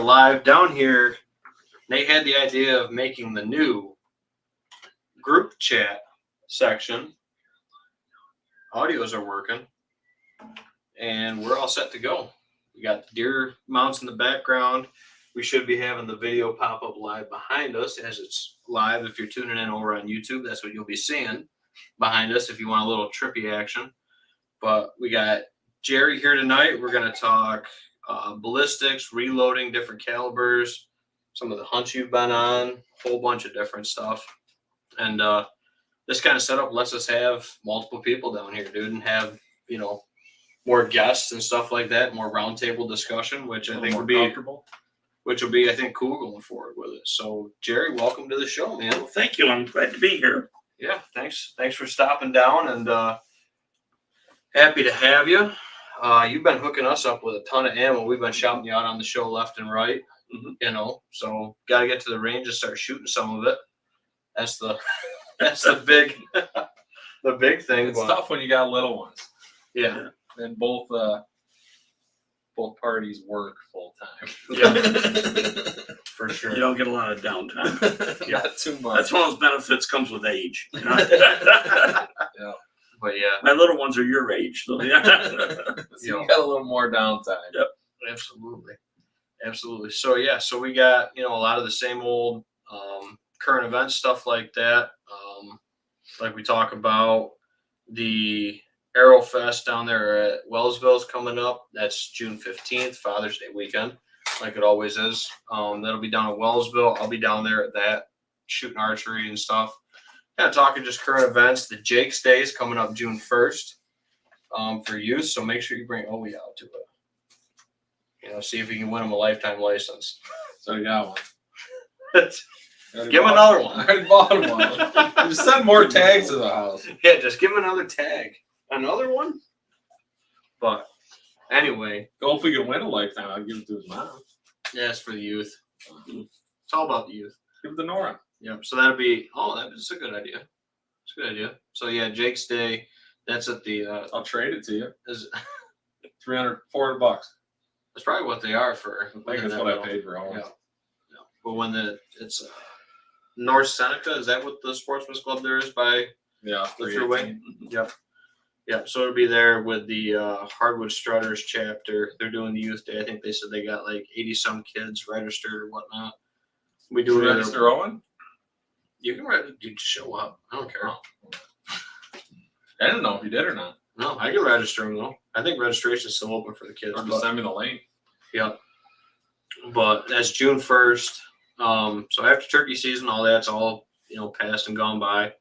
live down here. Nate had the idea of making the new group chat section. Audios are working, and we're all set to go. We got the deer mounts in the background. We should be having the video pop up live behind us as it's live. If you're tuning in over on YouTube, that's what you'll be seeing behind us if you want a little trippy action. But we got Gerry here tonight. We're going to talk ballistics, reloading, different calibers, some of the hunts you've been on, a whole bunch of different stuff. And this kind of setup lets us have multiple people down here, dude, and have, you know, more guests and stuff like that, more roundtable discussion, which I think would be I think, cool going forward with it. So, Gerry, welcome to the show, man. Well, thank you. I'm glad to be here. Yeah, thanks for stopping down, and happy to have you. You've been hooking us up with a ton of ammo. We've been shouting you out on the show left and right, you know. So, got to get to the range and start shooting some of it. That's the big thing. It's tough when you got little ones. Yeah. And both parties work full time. Yeah. For sure. You don't get a lot of downtime. Not too much. That's one of those benefits comes with age. You know? Yeah. But yeah. My little ones are your age. So yeah. So you got a little more downtime. Yep. Absolutely. So yeah, so we got, you know, a lot of the same old current event stuff like that. Like we talk about the Arrow Fest down there at Wellsville's coming up. That's June 15th, Father's Day weekend, like it always is. That'll be down at Wellsville. I'll be down there at that, shooting archery and stuff. Kind of talking just current events. The Jake's Day is coming up June 1st for youth, so make sure you bring Owie out to it. You know, see if you can win him a lifetime license. So you got one. Give him another one. I already bought him one. Just send more tags to the house. Yeah, just give him another tag. Another one? But anyway. Well, if we could win a lifetime, I'd give it to his mom. Yeah, it's for the youth. It's all about the youth. Give it to Nora. Yep. So that'll be, that's a good idea. It's a good idea. So yeah, Jake's Day, that's at the I'll trade it to you. Is $300, $400. That's probably what they are for. I think that's what I paid for all. Yeah. But when it's North Seneca, is that what the Sportsman's Club there is by the Thruway? Yep. Yeah, so it'll be there with the Hardwood Strutters chapter. They're doing the youth day. I think they said they got like 80 some kids registered or whatnot. We do register Owen? You can register. You just show up. I don't care. I don't know if you did or not. No, I can register them though. I think registration is still open for the kids. Or just send me the link. Yeah. But that's June 1st. So after turkey season, all that's all, you know, passed and gone by.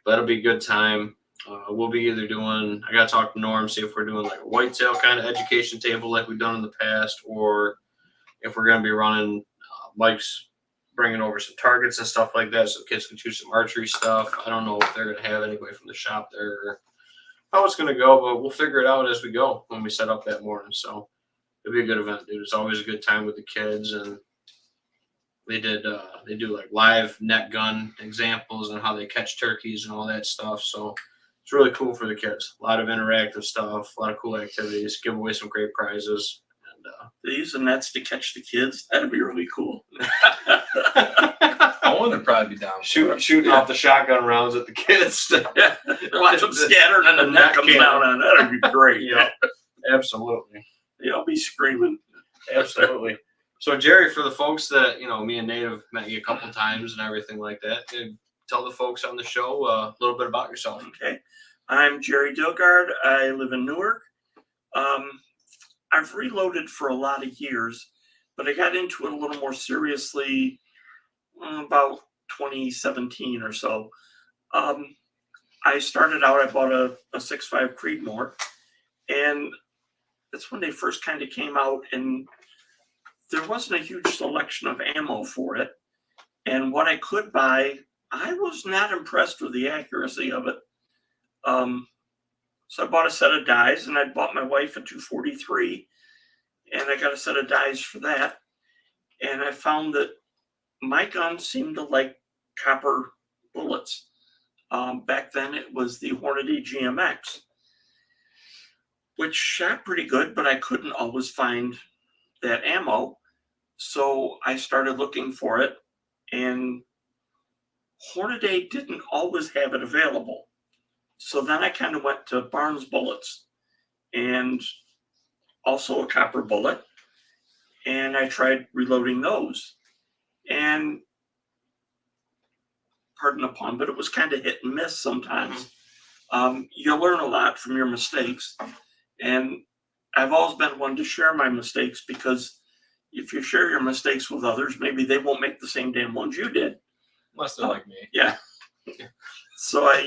But it'll be a good time. We'll be either doing, I got to talk to Norm, see if we're doing like a whitetail kind of education table like we've done in the past, or if we're going to be running Mike's bringing over some targets and stuff like that so kids can choose some archery stuff. I don't know if they're going to have anybody from the shop there or how it's going to go, but we'll figure it out as we go when we set up that morning. So it'll be a good event, dude. It's always a good time with the kids, and they do like live net gun examples and how they catch turkeys and all that stuff. So it's really cool for the kids. A lot of interactive stuff, a lot of cool activities, give away some great prizes. And they use the nets to catch the kids. That'd be really cool. I want to probably be down. Shooting off the shotgun rounds at the kids. Yeah. Watch them scatter and then the net comes down on. That'd be great. Yeah, absolutely. Yeah, I'll be screaming. Absolutely. So, Gerry, for the folks that, you know, me and Nate have met you a couple times and everything like that, tell the folks on the show a little bit about yourself. Okay. I'm Gerry Dilgard. I live in Newark. I've reloaded for a lot of years, but I got into it a little more seriously about 2017 or so. I started out, I bought a 6.5 Creedmoor, and that's when they first kind of came out, and there wasn't a huge selection of ammo for it. And what I could buy, I was not impressed with the accuracy of it. So I bought a set of dies, and I bought my wife a 243, and I got a set of dies for that. And I found that my gun seemed to like copper bullets. Back then it was the Hornady GMX, which shot pretty good, but I couldn't always find that ammo. So I started looking for it, and Hornady didn't always have it available. So then I kind of went to Barnes bullets and also a copper bullet, and I tried reloading those. And pardon the pun, but it was kind of hit and miss sometimes. You learn a lot from your mistakes, and I've always been one to share my mistakes, because if you share your mistakes with others, maybe they won't make the same damn ones you did. Unless they're like me. Yeah. So I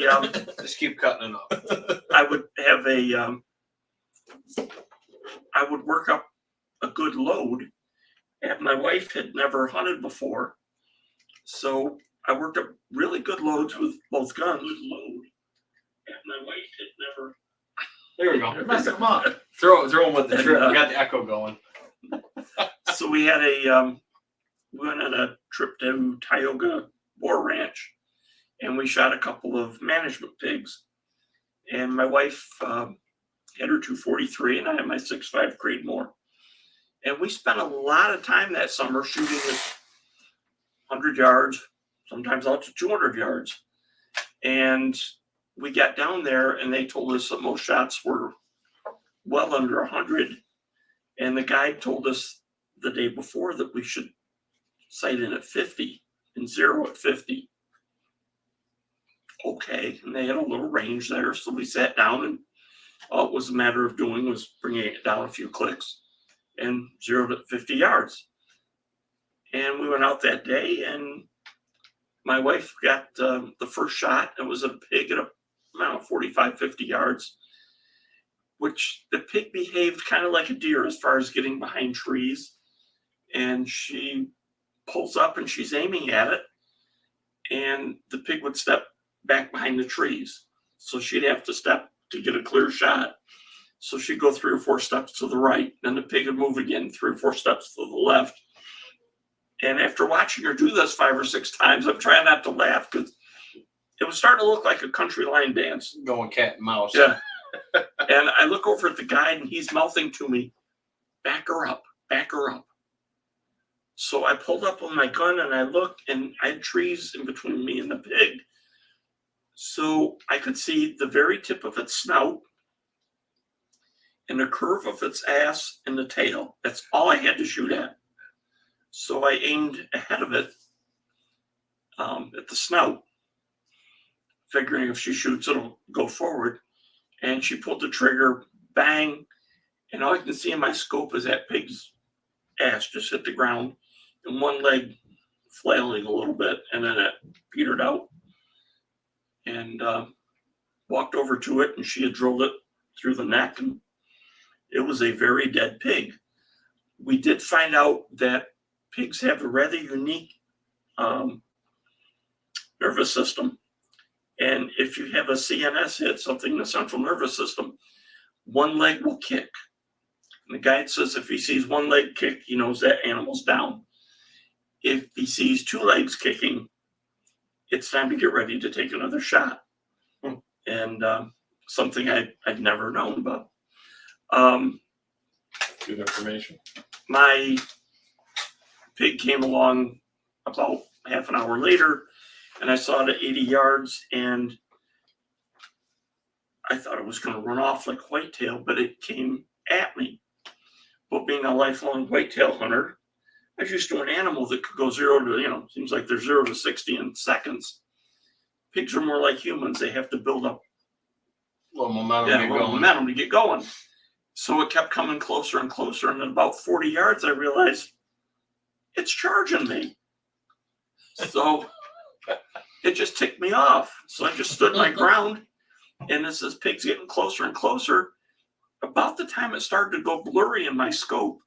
Just keep cutting it up. I would have I would work up a good load, and my wife had never hunted before, so I worked up really good loads with both guns. And my wife had never. There we go. You're messing them up. Throw them with the And, trip. We got the echo going. So we had we went on a trip to Tioga Boar Ranch, and we shot a couple of management pigs. And my wife had her 243, and I had my 6.5 Creedmoor. And we spent a lot of time that summer shooting at 100 yards, sometimes out to 200 yards. And we got down there, and they told us that most shots were well under 100. And the guide told us the day before that we should sight in at 50 and zero at 50. Okay, and they had a little range there, so we sat down, and all it was a matter of doing was bringing it down a few clicks and zeroed at 50 yards. And we went out that day, and my wife got the first shot. It was a pig at about 45, 50 yards, which the pig behaved kind of like a deer as far as getting behind trees. And she pulls up, and she's aiming at it, and the pig would step back behind the trees. So she'd have to step to get a clear shot. So she'd go 3 or 4 steps to the right, then the pig would move again 3 or 4 steps to the left. And after watching her do this 5 or 6 times, I'm trying not to laugh, because it was starting to look like a country line dance. Going cat and mouse. Yeah. And I look over at the guide, and he's mouthing to me, back her up, back her up. So I pulled up with my gun, and I looked, and I had trees in between me and the pig. So I could see the very tip of its snout and the curve of its ass and the tail. That's all I had to shoot at. So I aimed ahead of it at the snout, figuring if she shoots, it'll go forward. And she pulled the trigger, bang, and all I can see in my scope is that pig's ass just hit the ground, and one leg flailing a little bit, and then it petered out. And walked over to it, and she had drilled it through the neck, and it was a very dead pig. We did find out that pigs have a rather unique nervous system, and if you have a CNS hit, something in the central nervous system, one leg will kick. And the guide says if he sees one leg kick, he knows that animal's down. If he sees 2 legs kicking, it's time to get ready to take another shot. And something I'd never known about. Good information. My pig came along about half an hour later, and I saw it at 80 yards, and I thought it was going to run off like whitetail, but it came at me. But being a lifelong whitetail hunter, I was used to an animal that could go 0 to, seems like they're 0 to 60 in seconds. Pigs are more like humans. They have to build up A little momentum to get going. So it kept coming closer and closer, and at about 40 yards, I realized it's charging me. So it just ticked me off. So I just stood my ground, and as this pig's getting closer and closer, about the time it started to go blurry in my scope,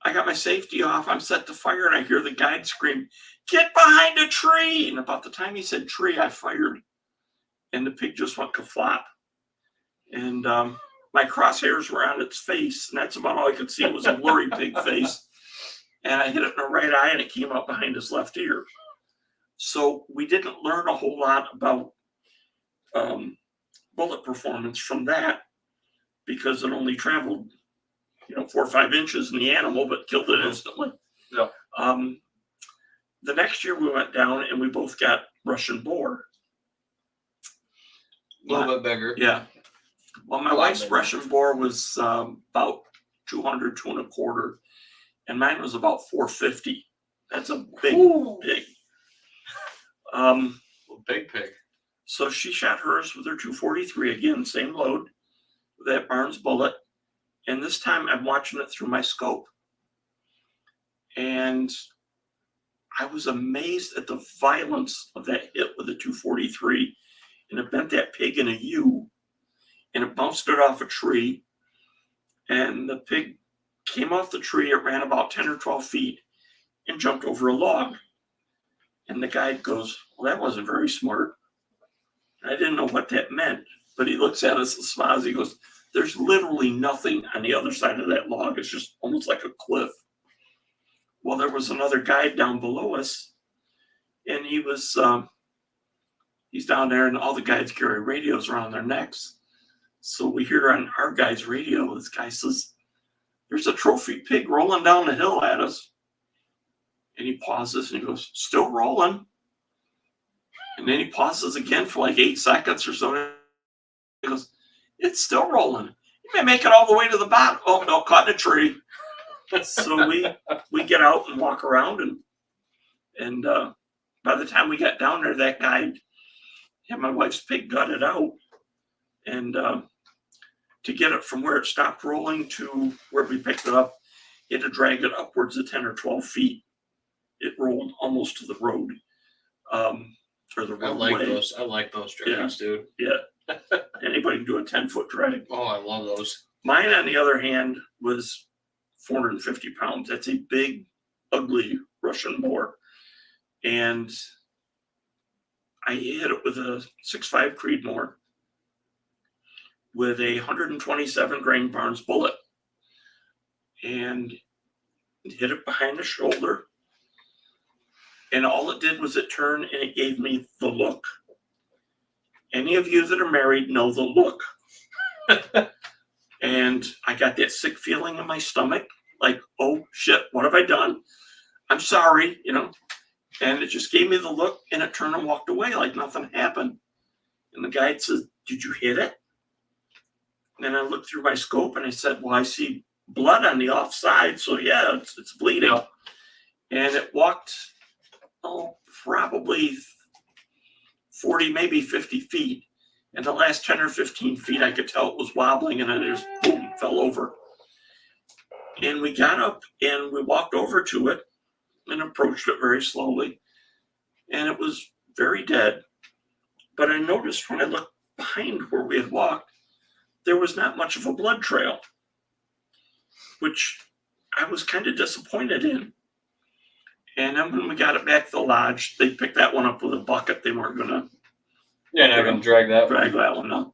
I got my safety off. I'm set to fire, and I hear the guide scream, "Get behind a tree!" And about the time he said tree, I fired, and the pig just went ka-flop. And my crosshairs were on its face, and that's about all I could see was a blurry pig face. And I hit it in the right eye, and it came up behind his left ear. So we didn't learn a whole lot about bullet performance from that, because it only traveled 4 or 5 inches in the animal, but killed it instantly. Yeah. The next year we went down and we both got Russian boar. A little bit bigger. Yeah. Well, my A lot wife's bigger. Russian boar was about 200, 225, and mine was about 450. That's a big, big. Big pig. So she shot hers with her 243 again, same load, with that Barnes bullet. And this time I'm watching it through my scope. And I was amazed at the violence of that hit with the 243. And it bent that pig in a U. And it bounced it off a tree. And the pig came off the tree. It ran about 10 or 12 feet and jumped over a log. And the guide goes, well, that wasn't very smart. I didn't know what that meant. But he looks at us and smiles. He goes, there's literally nothing on the other side of that log. It's just almost like a cliff. Well, there was another guide down below us. And he was, he's down there, and all the guides carry radios around their necks. So we hear on our guy's radio, this guy says, there's a trophy pig rolling down the hill at us. And he pauses and he goes, still rolling. And then he pauses again for like 8 seconds or so. He goes, it's still rolling. You may make it all the way to the bottom. Oh, no, caught in a tree. So we get out and walk around. And by the time we got down there, that guy had my wife's pig gutted out. And to get it from where it stopped rolling to where we picked it up, he had to drag it upwards of 10 or 12 feet. It rolled almost to the road. Or the roadway. I like those drags, dude. Yeah. Anybody can do a 10-foot drag. Oh, I love those. Mine, on the other hand, was 450 pounds. That's a big, ugly Russian boar. And I hit it with a 6.5 Creedmoor with a 127 grain Barnes bullet. And hit it behind the shoulder. And all it did was it turned and it gave me the look. Any of you that are married know the look. And I got that sick feeling in my stomach, like, oh shit, what have I done? I'm sorry, And it just gave me the look, and it turned and walked away like nothing happened. And the guide says, did you hit it? And then I looked through my scope and I said, well, I see blood on the offside, so yeah, it's bleeding. Yeah. And it walked, probably 40, maybe 50 feet. And the last 10 or 15 feet, I could tell it was wobbling, and then it just boom, fell over. And we got up and we walked over to it and approached it very slowly. And it was very dead. But I noticed when I looked behind where we had walked, there was not much of a blood trail, which I was kind of disappointed in. And then when we got it back to the lodge, they picked that one up with a bucket. They weren't going to not going to drag that one up.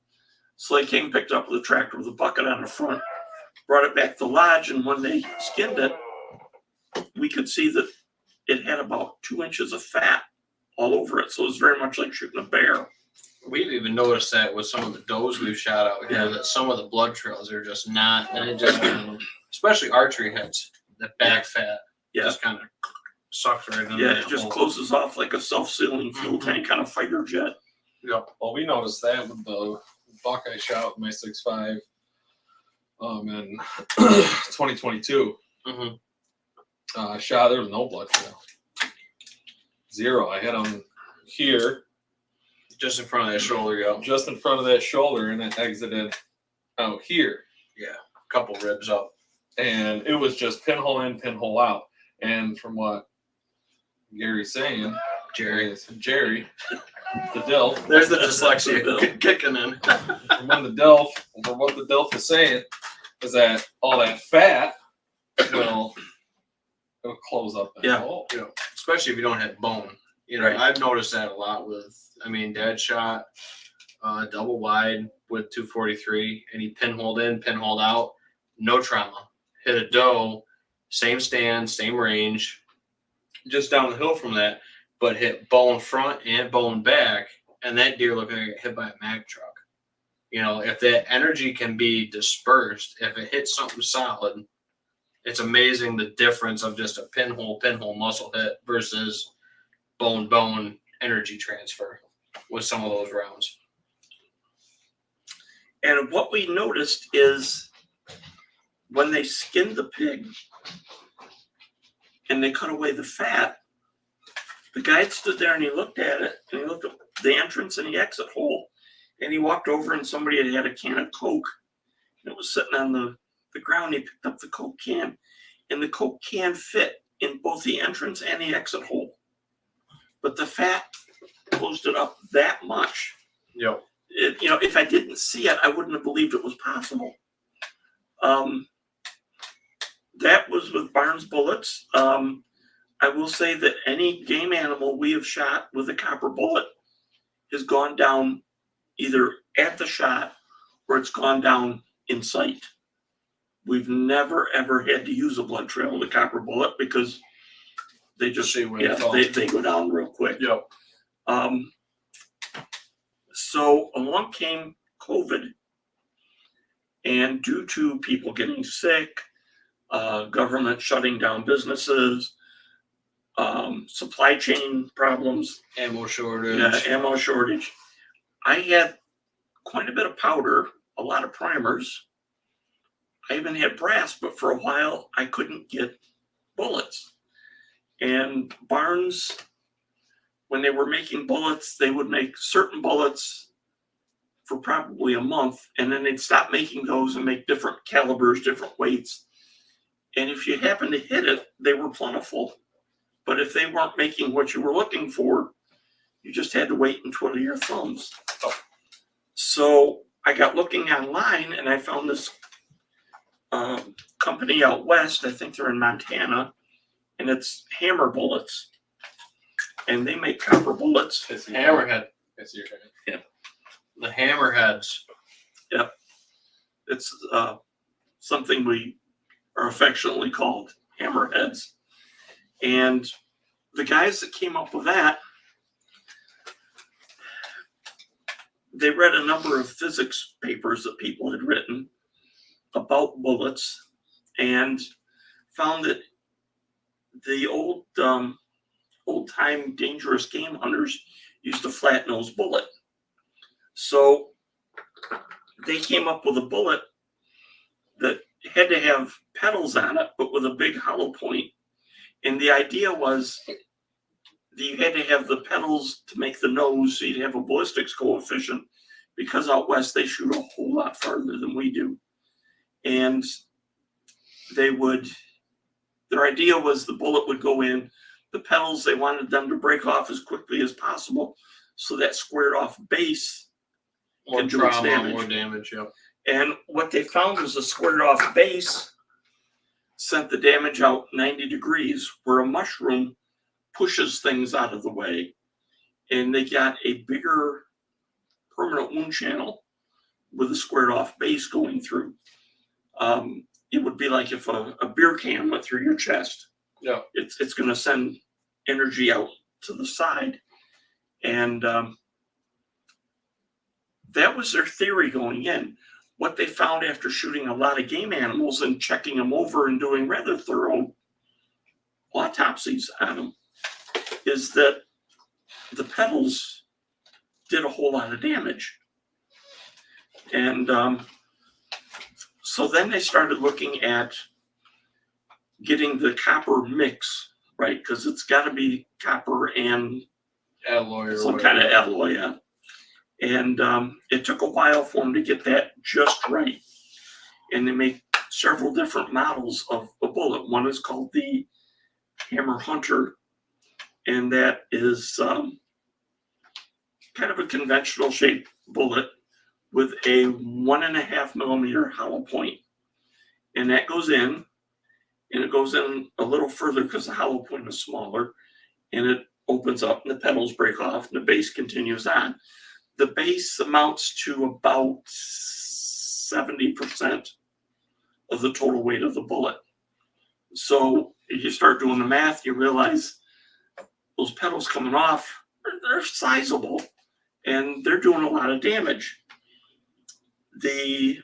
So they came, picked up with a tractor with a bucket on the front, brought it back to the lodge, and when they skinned it, we could see that it had about 2 inches of fat all over it. So it was very much like shooting a bear. We've even noticed that with some of the does we've shot out here, that some of the blood trails are just not, and it just, especially archery hits, the back fat just kind of sucks right in there. Yeah, it just closes off like a self-sealing fuel tank on a fighter jet. Yeah. Well, we noticed that with the buck I shot with my 6.5 in 2022. Shot, there was no blood trail. Zero. I hit him here. Just in front of that shoulder, Just in front of that shoulder, and it exited out here. Yeah, a couple ribs up. And it was just pinhole in, pinhole out. And from what Gerry's saying, Gerry, the DILF. There's the dyslexia kicking in. From what the DILF is saying, is that all that fat will close up that hole. Yeah, especially if you don't have bone. Right. I've noticed that a lot with, Dad shot double wide with 243, and he pinholed in, pinholed out, no trauma. Hit a doe, same stand, same range, just down the hill from that, but hit bone front and bone back, and that deer looked like it got hit by a Mack truck. You know, if that energy can be dispersed, if it hits something solid, it's amazing the difference of just a pinhole muscle hit versus bone energy transfer with some of those rounds. And what we noticed is when they skinned the pig and they cut away the fat, the guide stood there and he looked at it, and he looked at the entrance and the exit hole, and he walked over and somebody had a can of Coke, and it was sitting on the ground. He picked up the Coke can, and the Coke can fit in both the entrance and the exit hole. But the fat closed it up that much. Yep. If I didn't see it, I wouldn't have believed it was possible. That was with Barnes bullets. I will say that any game animal we have shot with a copper bullet has gone down either at the shot or it's gone down in sight. We've never ever had to use a blood trail with a copper bullet because they just they go down real quick. Yep. So along came COVID, and due to people getting sick, government shutting down businesses, supply chain problems, ammo shortage. I had quite a bit of powder, a lot of primers. I even had brass, but for a while I couldn't get bullets. And Barnes, when they were making bullets, they would make certain bullets for probably a month, and then they'd stop making those and make different calibers, different weights. And if you happened to hit it, they were plentiful. But if they weren't making what you were looking for, you just had to wait and twiddle your thumbs. So I got looking online, and I found this company out west. I think they're in Montana, and it's Hammer Bullets. And they make copper bullets. It's Hammerhead. Yeah. The Hammerheads. Yep. It's something we are affectionately called Hammerheads. And the guys that came up with that, they read a number of physics papers that people had written about bullets and found that the old-time dangerous game hunters used a flat-nosed bullet. So they came up with a bullet that had to have petals on it, but with a big hollow point. And the idea was that you had to have the petals to make the nose, so you'd have a ballistics coefficient, because out west they shoot a whole lot farther than we do. And their idea was the bullet would go in, the petals, they wanted them to break off as quickly as possible, so that squared off base More can do its trauma, damage. more damage, yep. And what they found was a squared off base sent the damage out 90 degrees, where a mushroom pushes things out of the way, and they got a bigger permanent wound channel with a squared off base going through. It would be like if a beer can went through your chest. Yeah. It's going to send energy out to the side. And that was their theory going in. What they found after shooting a lot of game animals and checking them over and doing rather thorough autopsies on them is that the petals did a whole lot of damage. And so then they started looking at getting the copper mix, right? Because it's got to be copper and Alloy or some whatever. kind of alloy, yeah. And it took a while for them to get that just right. And they make several different models of a bullet. One is called the Hammer Hunter, and that is kind of a conventional shaped bullet with a 1.5 millimeter hollow point. And that goes in, and it goes in a little further because the hollow point is smaller, and it opens up and the petals break off and the base continues on. The base amounts to about 70% of the total weight of the bullet. So if you start doing the math, you realize those petals coming off, they're sizable, and they're doing a lot of damage. The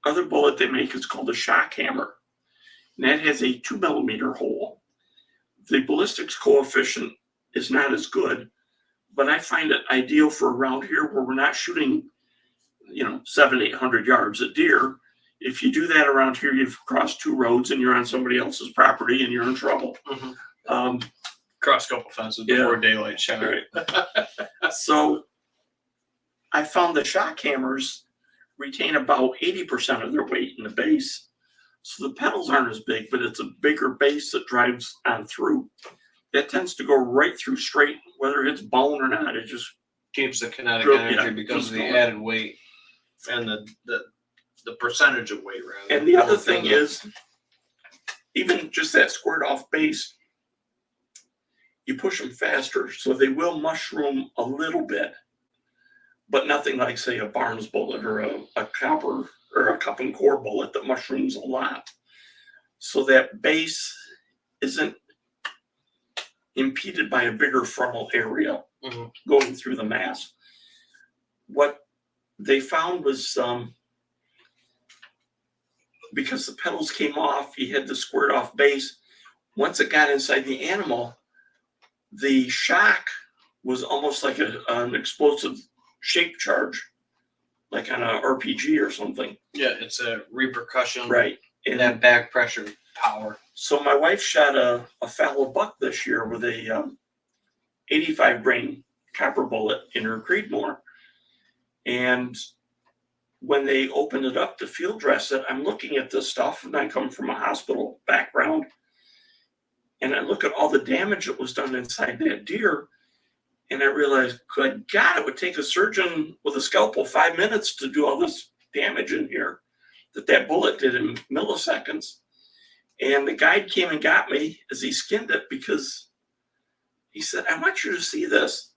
other bullet they make is called a shock hammer, and that has a 2 millimeter hole. The ballistics coefficient is not as good, but I find it ideal for around here where we're not shooting, 700-800 yards at deer. If you do that around here, you've crossed 2 roads and you're on somebody else's property and you're in trouble. Mm-hmm. Cross couple fences before daylight shine. Right. So I found the shock hammers retain about 80% of their weight in the base. So the pedals aren't as big, but it's a bigger base that drives on through. That tends to go right through straight, whether it's bone or not. It just Keeps the kinetic Real- energy yeah, because of the keeps going. added weight and the percentage of weight rather. And the other thing is, even just that squared off base, you push them faster, so they will mushroom a little bit, but nothing like, say, a Barnes bullet or a copper or a cup and core bullet that mushrooms a lot. So that base isn't impeded by a bigger frontal area going through the mass. What they found was because the pedals came off, you had the squared off base. Once it got inside the animal, the shock was almost like an explosive shape charge, like on a RPG or something. Yeah, it's a repercussion. Right. And that back pressure power. So my wife shot a fallow buck this year with a 85 grain copper bullet in her Creedmoor. And when they opened it up to field dress it, I'm looking at this stuff, and I come from a hospital background, and I look at all the damage that was done inside that deer, and I realized, good God, it would take a surgeon with a scalpel 5 minutes to do all this damage in here that bullet did in milliseconds. And the guide came and got me as he skinned it because he said, I want you to see this.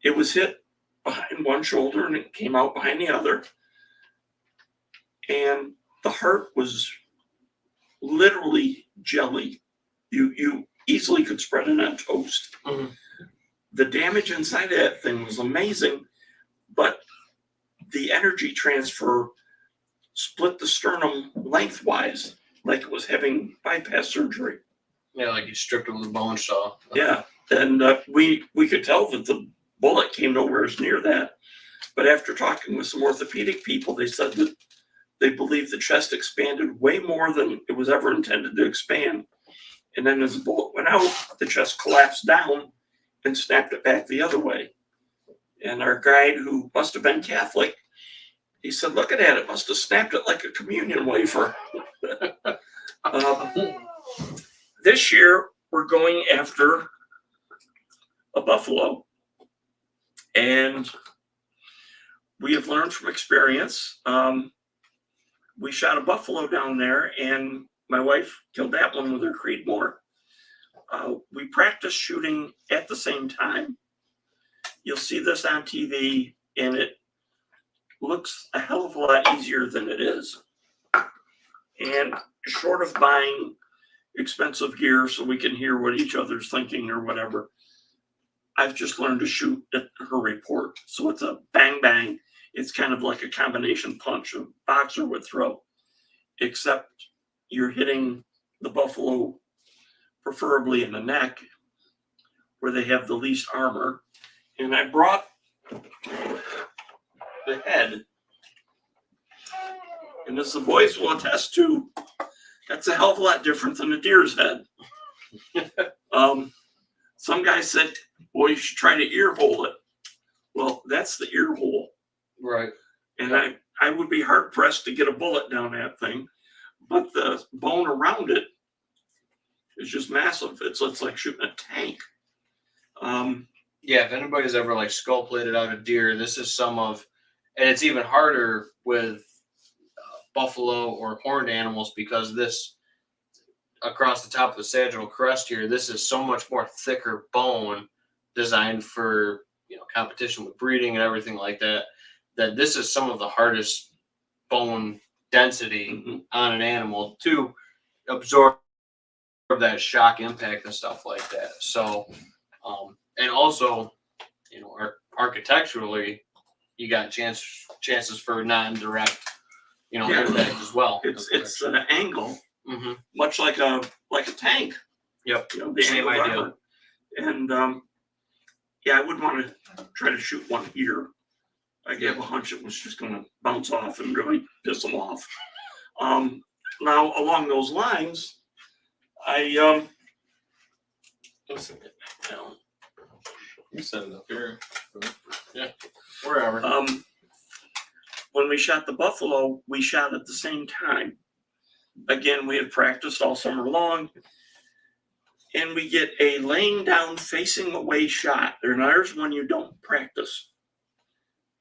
It was hit behind one shoulder and it came out behind the other. And the heart was literally jelly. You easily could spread it on toast. Mm-hmm. The damage inside of that thing was amazing, but the energy transfer split the sternum lengthwise, like it was having bypass surgery. Yeah, like you stripped it with a bone saw. Yeah, and we could tell that the bullet came nowhere near that. But after talking with some orthopedic people, they said that they believe the chest expanded way more than it was ever intended to expand. And then as the bullet went out, the chest collapsed down and snapped it back the other way. And our guide, who must have been Catholic, he said, look at that, it must have snapped it like a communion wafer. This year, we're going after a buffalo. And we have learned from experience. We shot a buffalo down there, and my wife killed that one with her Creedmoor. We practiced shooting at the same time. You'll see this on TV, and it looks a hell of a lot easier than it is. And short of buying expensive gear so we can hear what each other's thinking or whatever, I've just learned to shoot at her report. So it's a bang bang. It's kind of like a combination punch a boxer would throw, except you're hitting the buffalo preferably in the neck where they have the least armor. And I brought the head, and as the boys will attest to, that's a hell of a lot different than a deer's head. Some guy said, well, you should try to ear hole it. Well, that's the ear hole. Right. And I would be hard pressed to get a bullet down that thing, but the bone around it is just massive. It's like shooting a tank. Yeah, if anybody's ever like skull plated out a deer, this is some of, and it's even harder with buffalo or horned animals because this across the top of the sagittal crest here, this is so much more thicker bone designed for competition with breeding and everything like that. That this is some of the hardest bone density on an animal to absorb that shock impact and stuff like that. So, and also, architecturally, you got chances for non-direct, Yeah. impact as well. It's an angle, Mm-hmm. much like a tank. Yep. The Same angle idea. armor. And I wouldn't want to try to shoot one here. I have a hunch it was just going to bounce off and really piss them off. Now, along those lines, let's get back down. You set it up here. Yeah. Wherever. When we shot the buffalo, we shot at the same time. Again, we had practiced all summer long, and we get a laying down, facing away shot. There's one you don't practice.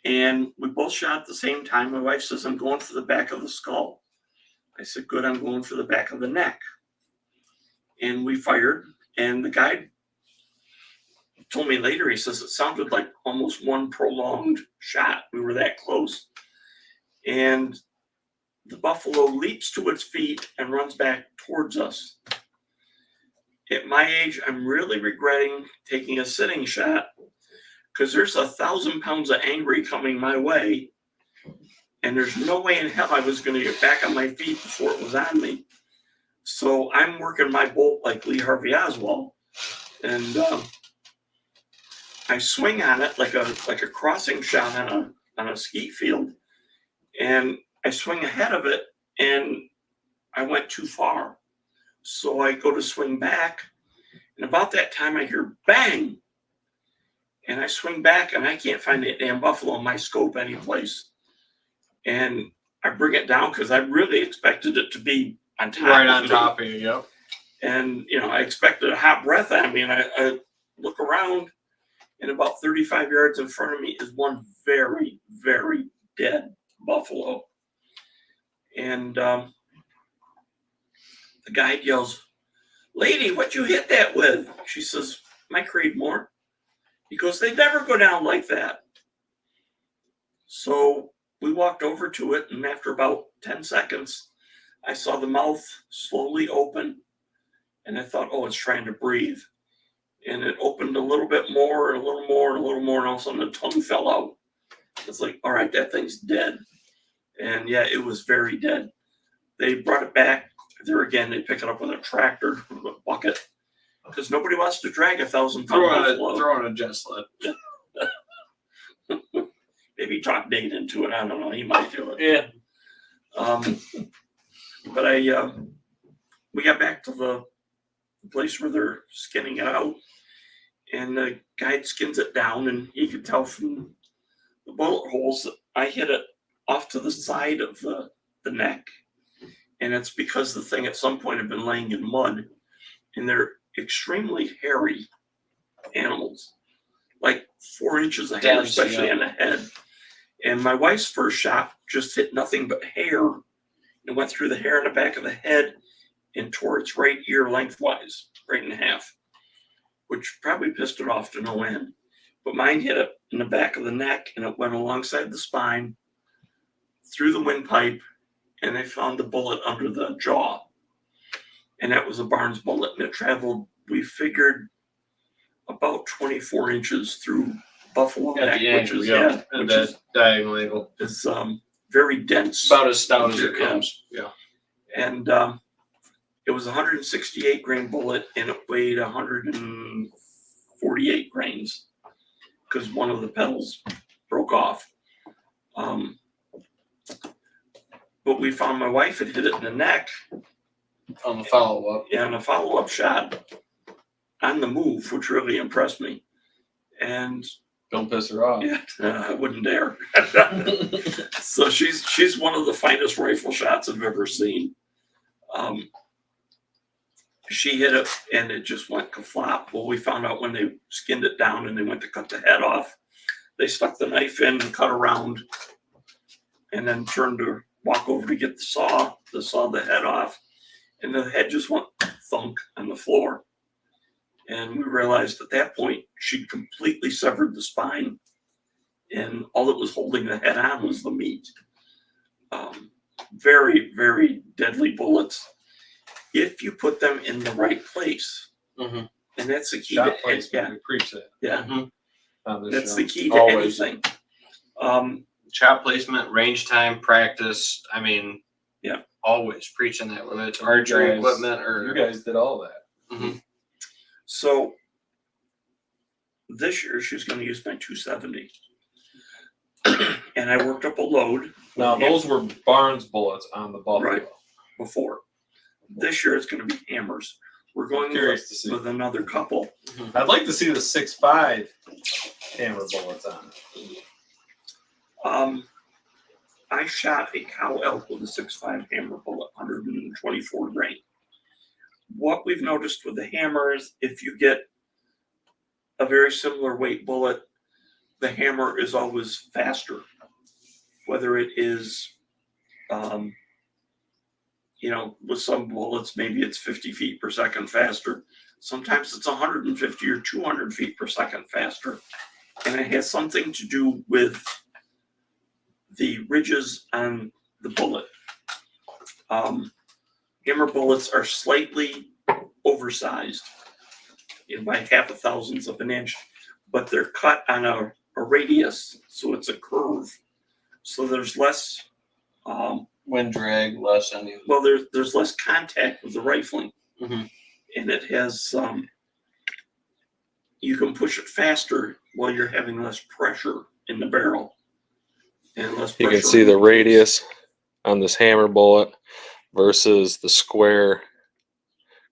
And we both shot at the same time. My wife says, I'm going for the back of the skull. I said, good, I'm going for the back of the neck. And we fired, and the guy told me later, he says, it sounded like almost one prolonged shot. We were that close. And the buffalo leaps to its feet and runs back towards us. At my age, I'm really regretting taking a sitting shot because there's 1,000 pounds of angry coming my way. And there's no way in hell I was going to get back on my feet before it was on me. So I'm working my bolt like Lee Harvey Oswald. And I swing on it like a crossing shot on a ski field. And I swing ahead of it, and I went too far. So I go to swing back, and about that time I hear bang. And I swing back, and I can't find that damn buffalo in my scope anyplace. And I bring it down because I really expected it to be on top. Right on top of you, yep. And, I expected a hot breath on me, and I look around, and about 35 yards in front of me is one very, very dead buffalo. And the guide yells, lady, what you hit that with? She says, my Creedmoor. He goes, they never go down like that. So we walked over to it, and after about 10 seconds, I saw the mouth slowly open, and I thought, oh, it's trying to breathe. And it opened a little bit more, and a little more, and a little more, and all of a sudden the tongue fell out. It's like, all right, that thing's dead. And yeah, it was very dead. They brought it back. There again, they pick it up with a tractor, with a bucket, because nobody wants to drag 1,000-pound buffalo. Throw on a jet sled. Maybe talk Nate into it. I don't know. He might do it. Yeah. But we got back to the place where they're skinning it out, and the guide skins it down, and he could tell from the bullet holes that I hit it off to the side of the neck. And it's because the thing at some point had been laying in mud, and they're extremely hairy animals, like 4 inches of hair, Dense, especially on the head. And my wife's first shot just hit nothing but hair. It went through the hair in the back of the head and tore its right ear lengthwise, right in half, which probably pissed it off to no end. But mine hit it in the back of the neck, and it went alongside the spine, through the windpipe, and they found the bullet under the jaw. And that was a Barnes bullet, and it traveled, we figured, about 24 inches through buffalo neck, which is diagonal angle. Is very dense. About as stout as it comes. Yeah. And it was a 168 grain bullet, and it weighed 148 grains because one of the petals broke off. But we found my wife had hit it in the neck. On the follow-up. Yeah, on a follow-up shot on the move, which really impressed me. And don't piss her off. Yeah, I wouldn't dare. So she's one of the finest rifle shots I've ever seen. She hit it, and it just went ka-flop. Well, we found out when they skinned it down and they went to cut the head off, they stuck the knife in and cut around, and then turned to walk over to get the saw the head off, and the head just went thunk on the floor. And we realized at that point she'd completely severed the spine, and all that was holding the head on was the meat. Very, very deadly bullets if you put them in the right place. Mm-hmm. And that's the key. Shot place, we preach that. Yeah. Mm-hmm. That's the key to Always. anything. Shot placement, range time, practice. I mean, Yeah. always preaching that, whether it's archery equipment or you guys did all that. Mhm. So this year she's going to use my 270, and I worked up a load. Now those were Barnes bullets on the Buffalo. Right. Before. This year it's going to be hammers. We're going Curious to see. with another couple. I'd like to see the 6.5 hammer bullets on it. I shot a cow elk with a 6.5 hammer bullet, 124 grain. What we've noticed with the hammer is if you get a very similar weight bullet, the hammer is always faster. Whether it is, with some bullets, maybe it's 50 feet per second faster. Sometimes it's 150 or 200 feet per second faster. And it has something to do with the ridges on the bullet. Hammer bullets are slightly oversized by 0.005 of an inch, but they're cut on a radius, so it's a curve. So there's less wind drag, less any. well, there's less contact with the rifling, Mhm. and it has you can push it faster while you're having less pressure in the barrel. And less You can pressure see on the radius on this hammer bullet versus the square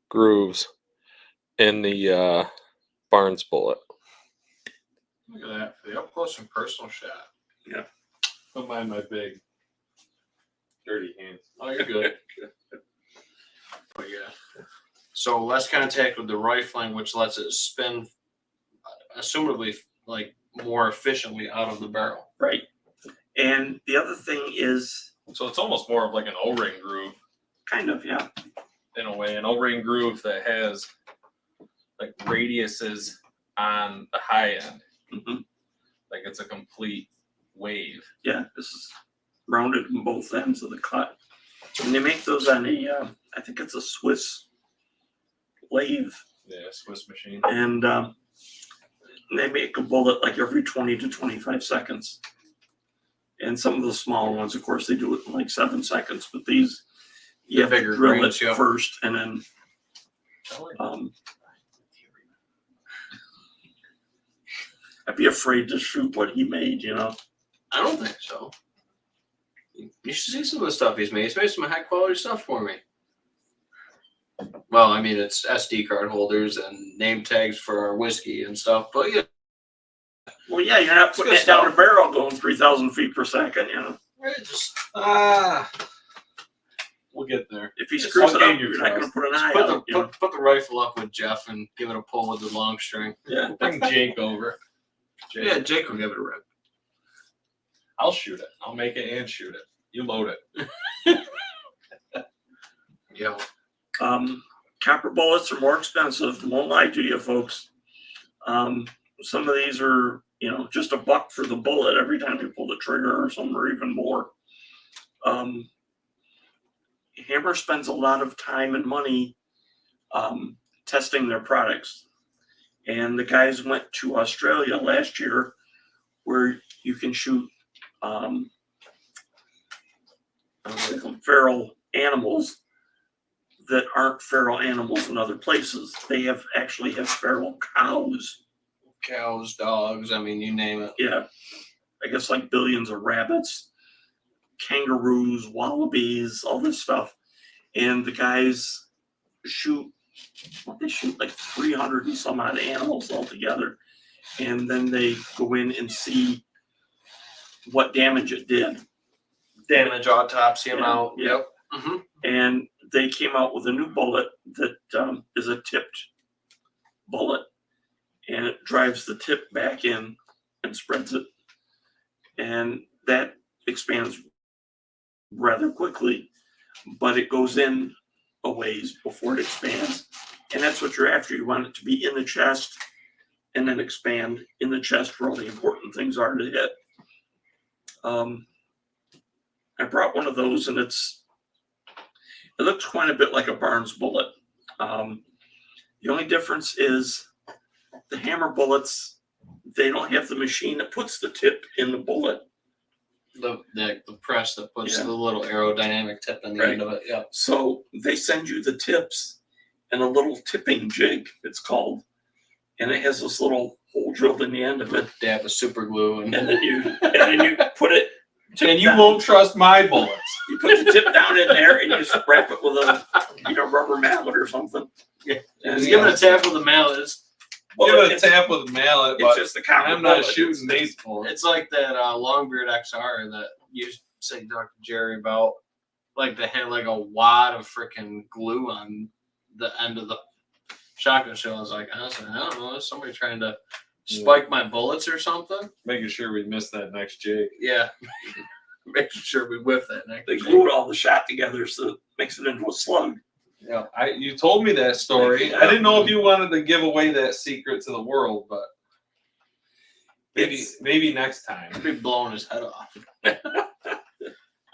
grooves in the Barnes bullet. Look at that for the up close and personal shot. Don't mind my big, dirty hands. Oh, you're good. But yeah. So less contact with the rifling, which lets it spin, assumably, like more efficiently out of the barrel. Right. And the other thing is So it's almost more of like an O-ring groove kind of, yeah. in a way, an O-ring groove that has like radiuses on the high end. hmm Like it's a complete wave. Yeah, this is rounded on both ends of the cut. And they make those on a, I think it's a Swiss lathe. Yeah, Swiss machine. And they make a bullet like every 20 to 25 seconds. And some of the smaller ones, of course, they do it in like 7 seconds. But these, you The have to bigger drill grains, it yeah. first, and then I'd be afraid to shoot what he made, I don't think so. You should see some of the stuff he's made. He's made some high quality stuff for me. Well, I mean, it's SD card holders and name tags for our whiskey and stuff, but yeah. Well, yeah, you're not putting good it down stuff. a barrel going 3,000 feet per second, Right, just We'll get there. If he It's screws it okay, up, you you're not going to trust. put an eye put out. put the rifle up with Jeff and give it a pull with the long string. Yeah. Bring Jake over. Jake. Yeah, Jake will give it a rip. I'll shoot it. I'll make it and shoot it. You load it. Yeah. Copper bullets are more expensive. Won't lie to you, folks. Some of these are, just $1 for the bullet every time you pull the trigger, or some are even more. Hammer spends a lot of time and money testing their products. And the guys went to Australia last year where you can shoot feral animals that aren't feral animals in other places. They actually have feral cows. Cows, dogs, I mean, you name it. Yeah. I guess like billions of rabbits, kangaroos, wallabies, all this stuff. And the guys shoot like 300 and some odd animals altogether. And then they go in and see what damage it did. Damage autopsy them Yeah, out. yeah. Yep. Mm-hmm. And they came out with a new bullet that is a tipped bullet. And it drives the tip back in and spreads it. And that expands rather quickly, but it goes in a ways before it expands. And that's what you're after. You want it to be in the chest and then expand in the chest where all the important things are to hit. I brought one of those, and it looks quite a bit like a Barnes bullet. The only difference is the hammer bullets, they don't have the machine that puts the tip in the bullet. The press that puts Yeah. the little aerodynamic tip in the Right. end of it. Yeah. So they send you the tips and a little tipping jig, it's called, and it has this little hole drilled in the end of it, Dab with super glue and and then you put it. tip And you down. won't trust my bullets. You put the tip down in there, and you just wrap it with a rubber mallet or something. Yeah. And Just give it a tap with a mallet. Give it a tap with a mallet, It's but just the copper I'm not bullet. shooting these bullets. It's like that Longbeard XR that you say you talked to Jerry about. Like they had like a wad of freaking glue on the end of the shotgun shell. I was like, honestly, I don't know. Is somebody trying to spike my bullets or something? Making sure we miss that next jig. Yeah. Making sure we whiff that next. They glued all the shot together, so it makes it into a slug. Yeah, you told me that story. Yeah. I didn't know if you wanted to give away that secret to the world, but maybe next time. I'd be blowing his head off.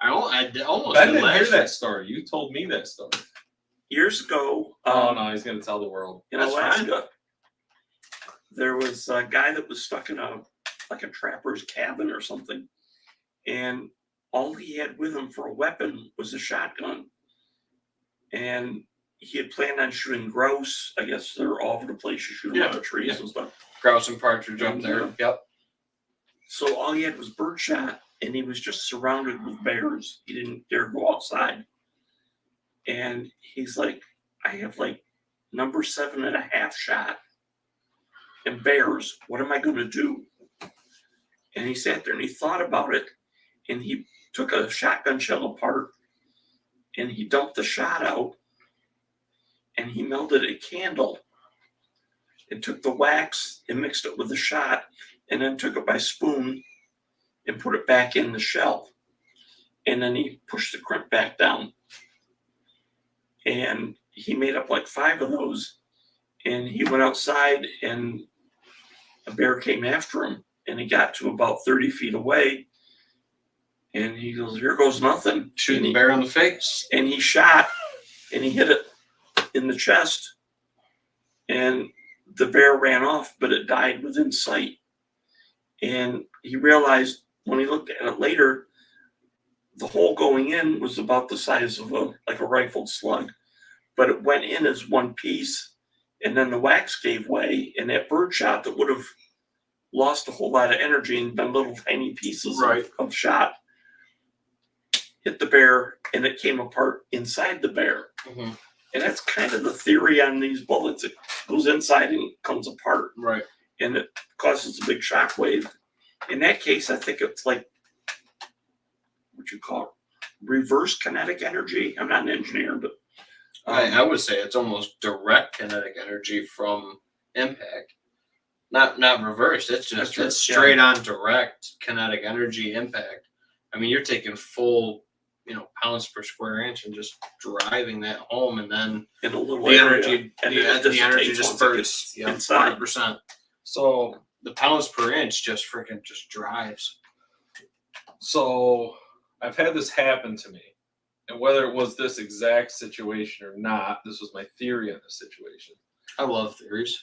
I almost Ben did didn't last hear year. that story. You told me that story. Years ago, Oh no, he's gonna tell the world. in That's Alaska, there was a guy that was stuck in a trapper's cabin or something, and all he had with him for a weapon was a shotgun. And he had planned on shooting grouse. I guess they're all over the place. You shoot them out of trees and stuff. Grouse and partridge up there. Yeah. Yep. So all he had was birdshot, and he was just surrounded with bears. He didn't dare go outside. And he's like, I have like number 7.5 shot and bears. What am I going to do? And he sat there and he thought about it, and he took a shotgun shell apart and he dumped the shot out and he melted a candle and took the wax and mixed it with the shot and then took it by spoon and put it back in the shell. And then he pushed the crimp back down. And he made up like 5 of those. And he went outside and a bear came after him. And he got to about 30 feet away. And he goes, here goes nothing. Shooting the bear in the face. And he shot and he hit it in the chest. And the bear ran off, but it died within sight. And he realized when he looked at it later, the hole going in was about the size of a rifled slug, but it went in as one piece, and then the wax gave way, and that bird shot that would have lost a whole lot of energy and been little tiny pieces of shot hit the bear, and it came apart inside the bear. Mm-hmm. And that's kind of the theory on these bullets. It goes inside and comes apart. Right. And it causes a big shock wave. In that case, I think it's like what you call it, reverse kinetic energy. I'm not an engineer, but I would say it's almost direct kinetic energy from impact. Not reverse. It's just it's straight on direct kinetic energy impact. I mean, you're taking full, pounds per square inch and just driving that home, and then in a little the area, energy, and the energy disperses. Yeah, inside. 100%. So the pounds per inch just drives. So I've had this happen to me, and whether it was this exact situation or not, this was my theory on the situation. I love theories.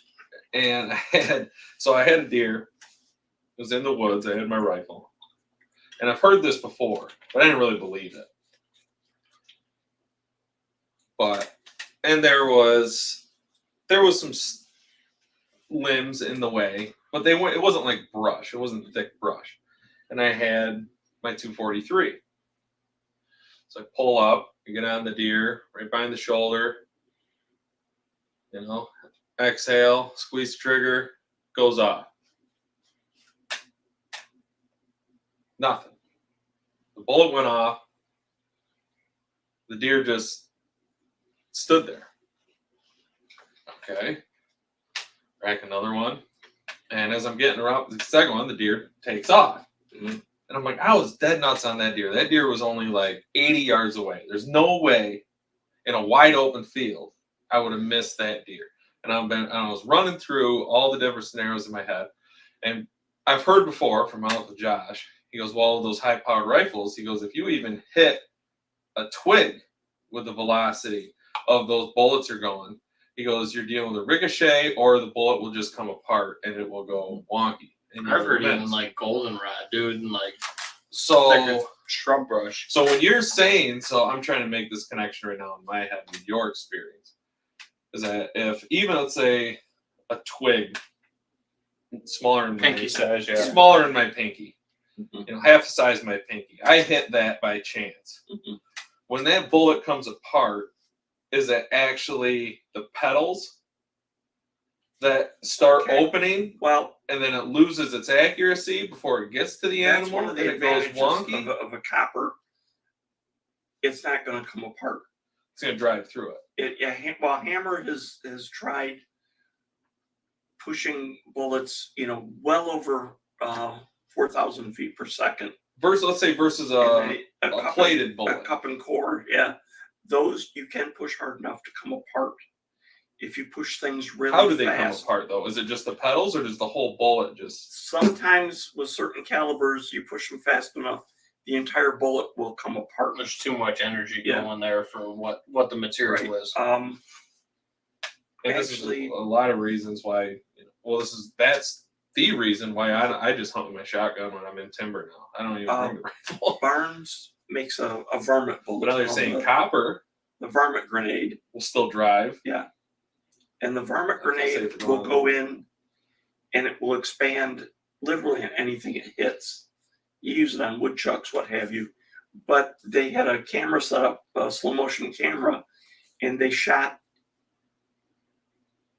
And I had a deer. It was in the woods. I had my rifle, and I've heard this before, but I didn't really believe it. And there was some limbs in the way, but it wasn't like brush. It wasn't thick brush. And I had my 243. So I pull up, I get on the deer, right behind the shoulder, exhale, squeeze the trigger, goes off. Nothing. The bullet went off. The deer just stood there. Okay. Rack another one. And as I'm getting around the second one, the deer takes off. And I'm like, I was dead nuts on that deer. That deer was only like 80 yards away. There's no way in a wide open field I would have missed that deer. And I was running through all the different scenarios in my head. And I've heard before from my uncle Josh, he goes, well, those high-powered rifles, he goes, if you even hit a twig with the velocity of those bullets are going, he goes, you're dealing with a ricochet, or the bullet will just come apart and it will go wonky. And I've heard even like goldenrod, dude, and like So shrub brush. So when you're saying, so I'm trying to make this connection right now in my head with your experience, is that if even let's say a twig smaller than Pinky size, yeah. smaller than my pinky, Mhm. half the size of my pinky, I hit that by chance. Mhm. When that bullet comes apart, is it actually the petals that start Okay. opening, Well, and then it loses its accuracy before it gets to the that's animal, one of the and it goes advantages wonky? of a copper. It's not going to come apart. It's gonna drive through it. Well, Hammer has tried pushing bullets, well over 4,000 feet per second. Let's say versus And a plated a bullet. cup and core, yeah. Those you can push hard enough to come apart if you push things really fast. How do they come apart though? Is it just the petals, or does the whole bullet just? Sometimes with certain calibers, you push them fast enough, the entire bullet will come apart. There's too much energy Yeah. going there for what the material is. And this is Actually, a lot of reasons why. Well, that's the reason why I just hunt with my shotgun when I'm in timber now. I don't even bring the rifle. Barnes makes a varmint bullet. But now they're called saying the copper varmint grenade, will still drive. and the varmint That's grenade safe will going. go in, and it will expand literally on anything it hits. You use it on woodchucks, what have you. But they had a camera set up, a slow motion camera, and they shot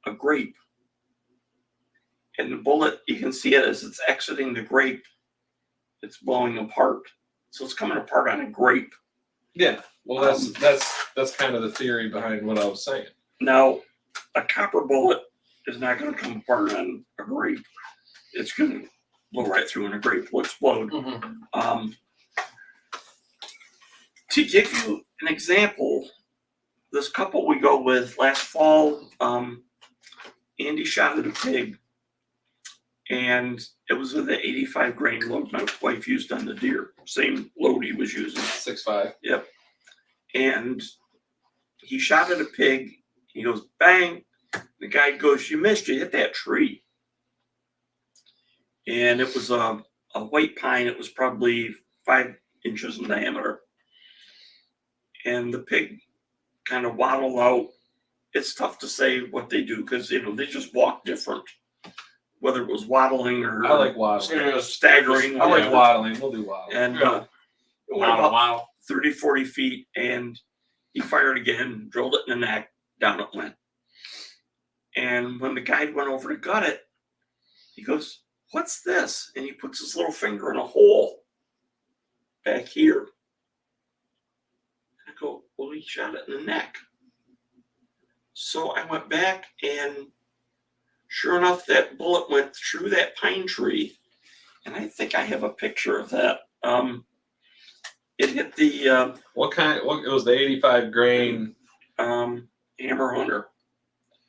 a grape. And the bullet, you can see it as it's exiting the grape, it's blowing apart. So it's coming apart on a grape. Yeah. Well, that's kind of the theory behind what I was saying. Now, a copper bullet is not going to come apart on a grape. It's going to blow right through, and a grape will explode. Mhm. To give you an example, this couple we go with last fall, Andy shot at a pig, and it was with the 85 grain load my wife used on the deer, same load he was using. 6.5. Yep. And he shot at a pig. He goes, bang. The guy goes, you missed, you hit that tree. And it was a white pine. It was probably 5 inches in diameter. And the pig kind of waddled out. It's tough to say what they do because, they just walk different. Whether it was waddling or I like waddling. It was staggering. I like whatever. waddling. We'll do waddling. And Yeah. it went about Wow. 30, 40 feet, and he fired again, drilled it in the neck, down it went. And when the guide went over to gut it, he goes, what's this? And he puts his little finger in a hole back here. I go, well, he shot it in the neck. So I went back, and sure enough, that bullet went through that pine tree. And I think I have a picture of that. It hit the What it was the 85 grain. hammer hunter.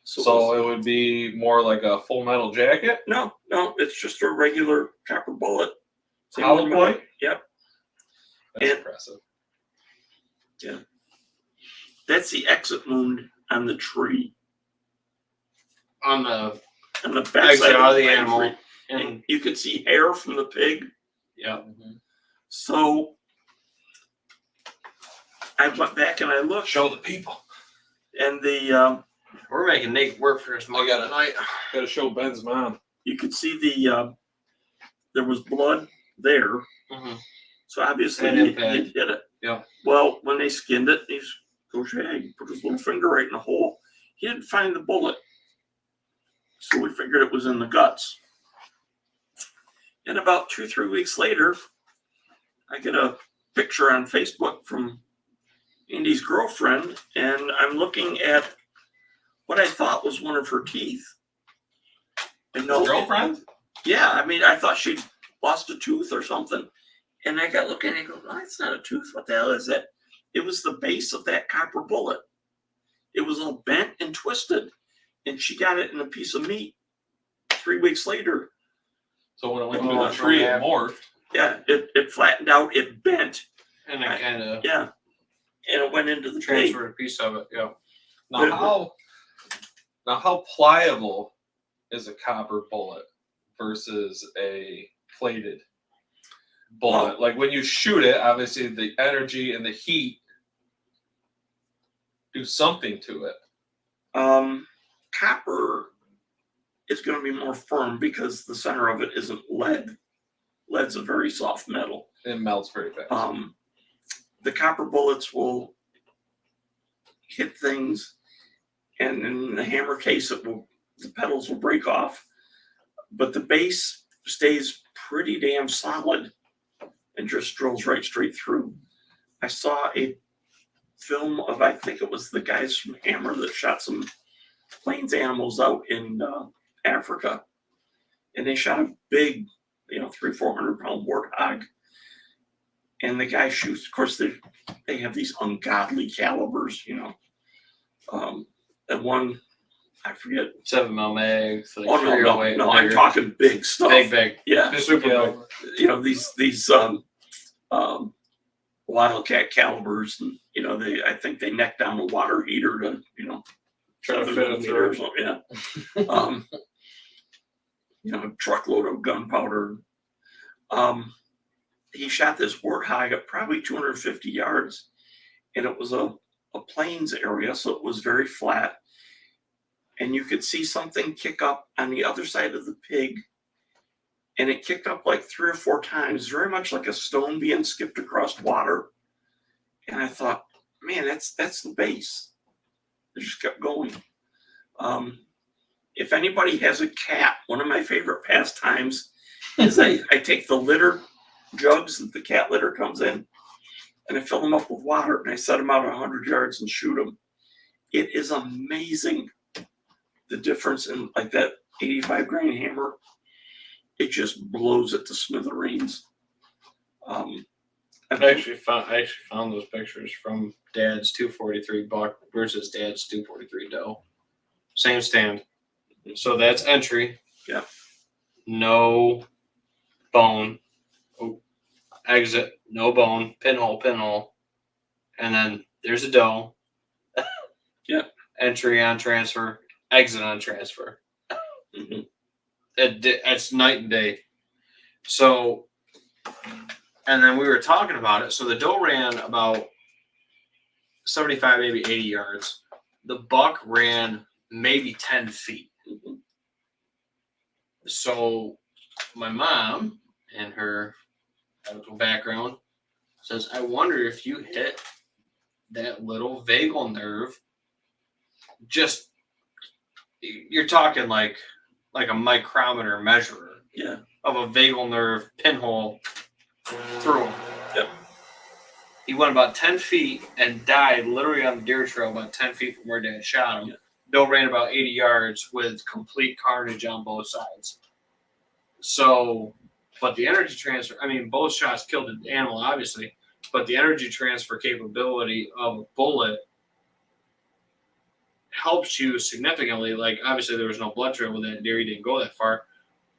So it would be more like a Full Metal Jacket. No, it's just a regular copper bullet. Same Hollow one, point? Yep. That's And- impressive. That's the exit wound on the tree. On the On the back exit side out of the pine animal. tree. And And you could see hair from the pig. yeah. So I went back and I looked, Show the people. and the We're making Nate work for us I got it. tonight. Got to show Ben's mom. you could see the there was blood there. Mm-hmm. So obviously And he impact. hit it. Yeah. Well, when they skinned it, he put his little finger right in the hole. He didn't find the bullet. So we figured it was in the guts. And about 2-3 weeks later, I get a picture on Facebook from Andy's girlfriend, and I'm looking at what I thought was one of her teeth. And His girlfriend? Yeah, I thought she'd lost a tooth or something. And I got looking and I go, oh, it's not a tooth. What the hell is it? It was the base of that copper bullet. It was all bent and twisted. And she got it in a piece of meat 3 weeks later. So when it went Oh, through the that's tree, right. it morphed. Yeah, it flattened out, it bent. And it kind of Yeah. And it went into the pig. transferred a piece of it. Yeah. Now how pliable is a copper bullet versus a plated? bullet. Like when you shoot it, obviously the energy and the heat do something to it. Copper is going to be more firm because the center of it isn't lead. Lead's a very soft metal. It melts pretty fast. The copper bullets will hit things, and in the hammer case, the petals will break off, but the base stays pretty damn solid and just drills right straight through. I saw a film of, I think it was the guys from Hammer that shot some plains animals out in Africa, and they shot a big, 300-400 pound warthog, and the guy shoots. Of course, they have these ungodly calibers, and one, I forget. 7mm mags. Like No, I'm talking big stuff. Big. Yeah, Super big. These Wildcat calibers, and I think they neck down a water heater to Try to 7 fit it millimeter or through. something. Yeah. A truckload of gunpowder. He shot this warthog at probably 250 yards, and it was a plains area, so it was very flat. And you could see something kick up on the other side of the pig, and it kicked up like 3 or 4 times, very much like a stone being skipped across water. And I thought, man, that's the base. It just kept going. If anybody has a cat, one of my favorite pastimes is I take the litter jugs that the cat litter comes in, and I fill them up with water, and I set them out 100 yards and shoot them. It is amazing the difference in like that 85 grain hammer. It just blows it to smithereens. I actually found those pictures from Dad's 243 buck versus Dad's 243 doe. Same stand. So that's entry. Yeah. No bone. Exit. No bone. Pinhole. And then there's a doe. Yeah. Entry on transfer. Exit on transfer. Mm-hmm. It's night and day. So, and then we were talking about it. So the doe ran about 75, maybe 80 yards. The buck ran maybe 10 feet. Mm-hmm. So my mom, and her medical background, says, I wonder if you hit that little vagal nerve. Just, you're talking like a micrometer measurer. Yeah. Of a vagal nerve pinhole through him. Yep. He went about 10 feet and died literally on the deer trail about 10 feet from where Dad shot him. Yeah. Bill ran about 80 yards with complete carnage on both sides. So, but the energy transfer, both shots killed the animal, obviously, but the energy transfer capability of a bullet helps you significantly. Like, obviously, there was no blood trail with that deer. He didn't go that far.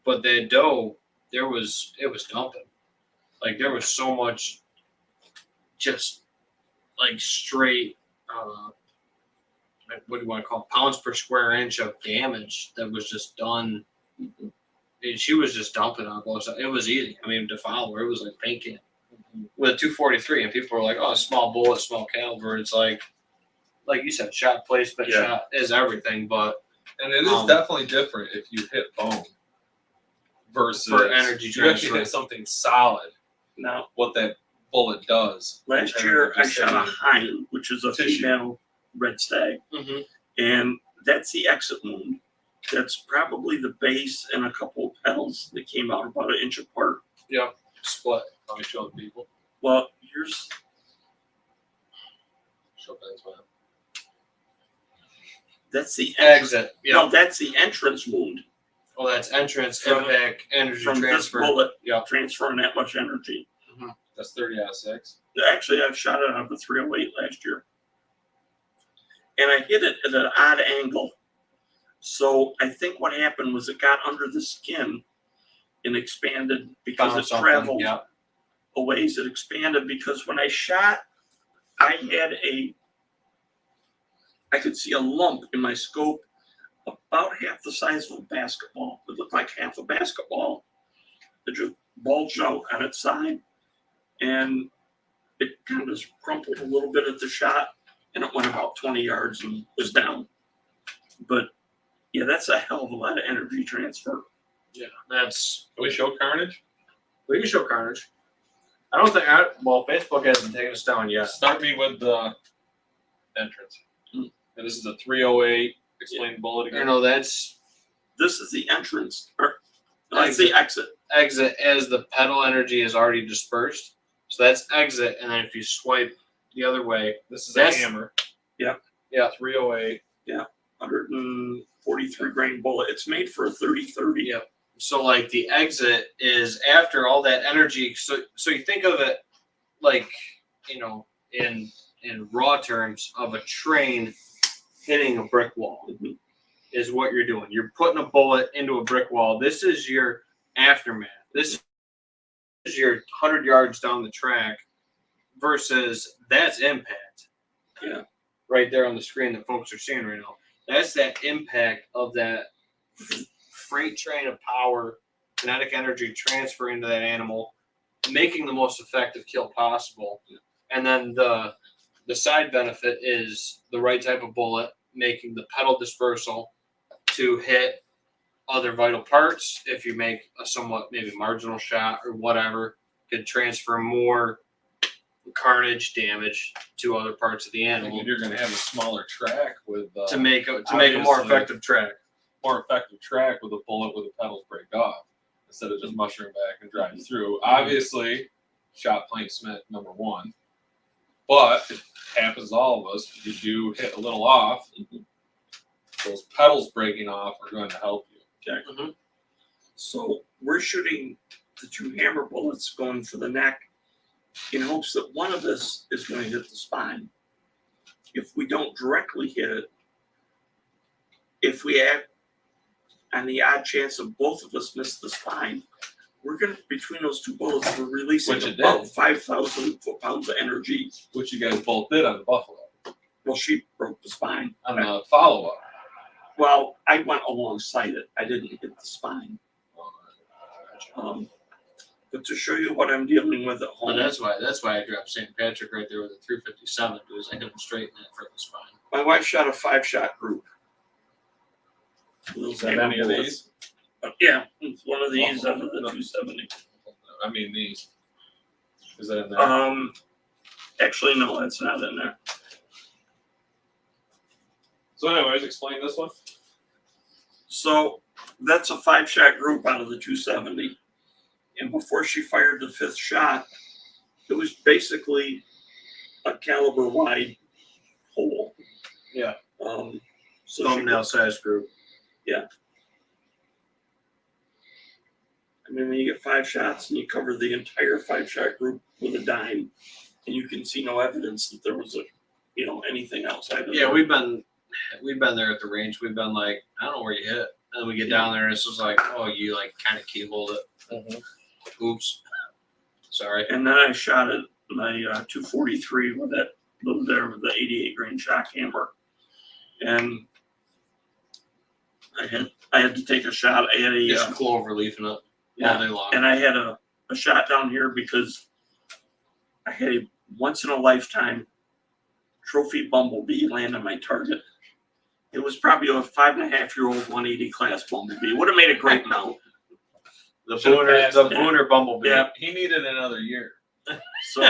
But that doe, it was dumping. Like, there was so much just, like, straight, what do you want to call it, pounds per square inch of damage that was just done. And she was just dumping on both sides. It was easy. To follow her, it was like paint can. With a 243, and people were like, oh, small bullet, small caliber. It's like you said, shot placement, Yeah. shot is everything, but. And it is definitely different if you hit bone versus for energy you actually transfer. hit something solid. Now, What that bullet does. last year I shot a hind, which is a female red stag, Mm-hmm. and that's the exit wound. That's probably the base and a couple of petals that came out about 1 inch apart. Yep. Split. Let me show the people. Well, here's Show Ben's map. that's the entrance. Exit. Yeah. No, that's the entrance wound Well, that's entrance, From- impact, energy from transfer. this bullet Yeah. transferring that much energy. That's 30 out of 6. Actually, I've shot it out of a 308 last year, and I hit it at an odd angle. So I think what happened was it got under the skin and expanded because Found it something, traveled yeah. a ways. It expanded because when I shot, I could see a lump in my scope about half the size of a basketball. It looked like half a basketball. It just bulged out on its side, and it kind of crumpled a little bit at the shot, and it went about 20 yards and was down. But yeah, that's a hell of a lot of energy transfer. Yeah, that's. Can we show Carnage? We can show Carnage. I don't think. Well, Facebook hasn't taken us down yet. Start me with the entrance. And this is a 308. Explain the bullet You again. know, that's This is the entrance, or that's the exit. exit as the pedal energy is already dispersed. So that's exit, and then if you swipe the other way, This is That's- a hammer. Yeah. Yeah. 308. 143 grain bullet. It's made for a 30-30. Yep. So like the exit is after all that energy. So you think of it like, you know, in raw terms of a train hitting a brick wall is what you're doing. You're putting a bullet into a brick wall. This is your aftermath. This is your 100 yards down the track versus that's impact. Yeah. Right there on the screen that folks are seeing right now. That's that impact of that freight train of power, kinetic energy transfer into that animal, making the most effective kill possible. And then the side benefit is the right type of bullet, making the pedal dispersal to hit other vital parts. If you make a somewhat maybe marginal shot or whatever, could transfer more carnage damage to other parts of the I animal think you're going to have a smaller track with to make a more obviously- effective track. more effective track with a bullet with the pedals break off instead of just mushroom back and drive through. Obviously, shot Plain Smith #1, but it happens to all of us. You do hit a little off. Those pedals breaking off are going to help you. Okay. Mhm. So we're shooting the 2 hammer bullets going for the neck in hopes that one of us is going to hit the spine. If we don't directly hit it, if we have on the odd chance of both of us miss the spine, we're going to, between those 2 bullets, we're releasing Which it about did. 5,000 foot-pounds of energy. Which you guys both did on the Buffalo. Well, she broke the spine. On the follow-up. Well, I went alongside it. I didn't hit the spine. But to show you what I'm dealing with at home, But that's why I dropped St. Patrick right there with a 357 because I couldn't straighten that for the spine. my wife shot a 5-shot group. Is that any of these? Yeah, it's one of these out of the 270. I mean, these. Is that in there? Actually, no, that's not in there. So anyways, explain this one. So that's a 5-shot group out of the 270. And before she fired the 5th shot, it was basically a caliber wide hole. Yeah. So she Thumbnail size group. I mean, when you get 5 shots and you cover the entire 5-shot group with a dime, and you can see no evidence that there was anything outside of Yeah, it. we've been there at the range. We've been like, I don't know where you hit. And then we get down there and it's just like, oh, you like kind of keyholed it. Oops. Sorry. And then I shot it my 243 with that little there with the 88 grain shock hammer, and I had to take a shot. I had Just clover leafing it all day long. and I had a shot down here because I had a once in a lifetime trophy bumblebee land on my target. It was probably a 5.5-year-old 180 class bumblebee. Would have made a great mount. The Should've passed it. Booner Bumblebee. Yeah. He needed another year. So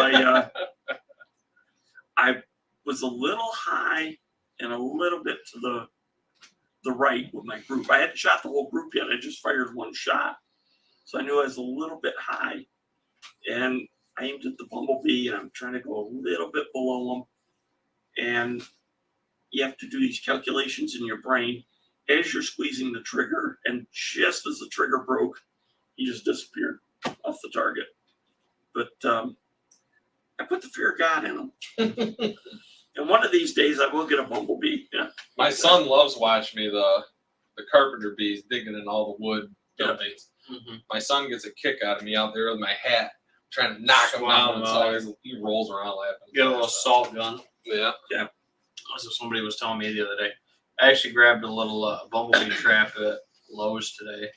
I was a little high and a little bit to the right with my group. I hadn't shot the whole group yet. I just fired 1 shot. So I knew I was a little bit high. And I aimed at the bumblebee and I'm trying to go a little bit below him. And you have to do these calculations in your brain as you're squeezing the trigger. And just as the trigger broke, he just disappeared off the target. But I put the fear of God in him. And one of these days I will get a bumblebee. Yeah. My son loves watching me the carpenter bees digging in all the wood buildings. Mm-hmm. My son gets a kick out of me out there with my hat, trying to knock him Swat down. him And out. so he rolls around laughing. Get a little salt gun. Yeah. That's what somebody was telling me the other day. I actually grabbed a little bumblebee trap at Lowe's today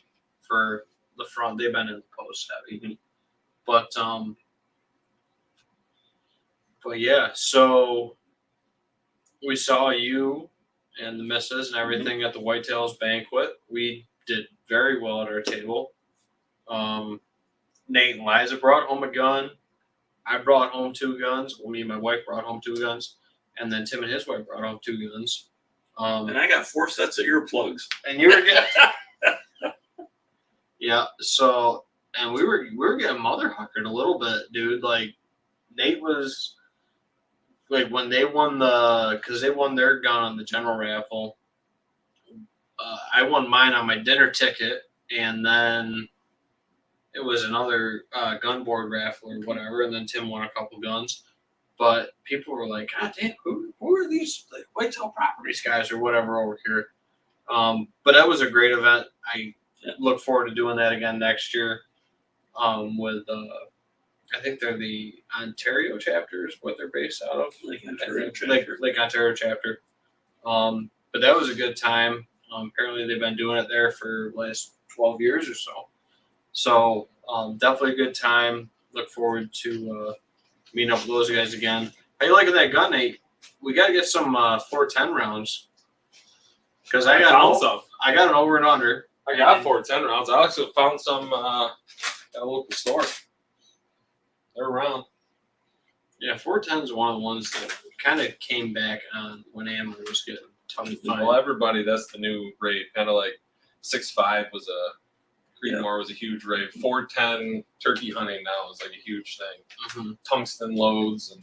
for the front. They've been in the post heavy. But yeah, so we saw you and the missus and everything at the Whitetails banquet. We did very well at our table. Nate and Liza brought home a gun. I brought home 2 guns. Well, me and my wife brought home 2 guns, and then Tim and his wife brought home 2 guns. And I got 4 sets of earplugs. And you were getting, yeah. So, and we were getting mother huckered a little bit, dude. Like Nate was like when they won because they won their gun on the general raffle. I won mine on my dinner ticket, and then it was another gun board raffle or whatever, and then Tim won a couple guns. But people were like, God damn, who are these like, Whitetail Properties guys or whatever over here? But that was a great event. I look forward to doing that again next year with, I think they're the Ontario chapter is what they're based out of. Lake Ontario Lake Ontario chapter. But that was a good time. Apparently they've been doing it there for the last 12 years or so. So definitely a good time. Look forward to meeting up with those guys again. How you liking that gun, Nate? We got to get some 410 rounds. Because I got an over and under. I got 410 rounds. I also found some at a local store. They're around. Yeah, 410 is one of the ones that kind of came back on when ammo was getting tough to find. Well, everybody, that's the new rate. Kind of like 6.5 was Creedmoor was a huge rave. 410 turkey hunting now is like a huge thing. Mm-hmm. Tungsten loads and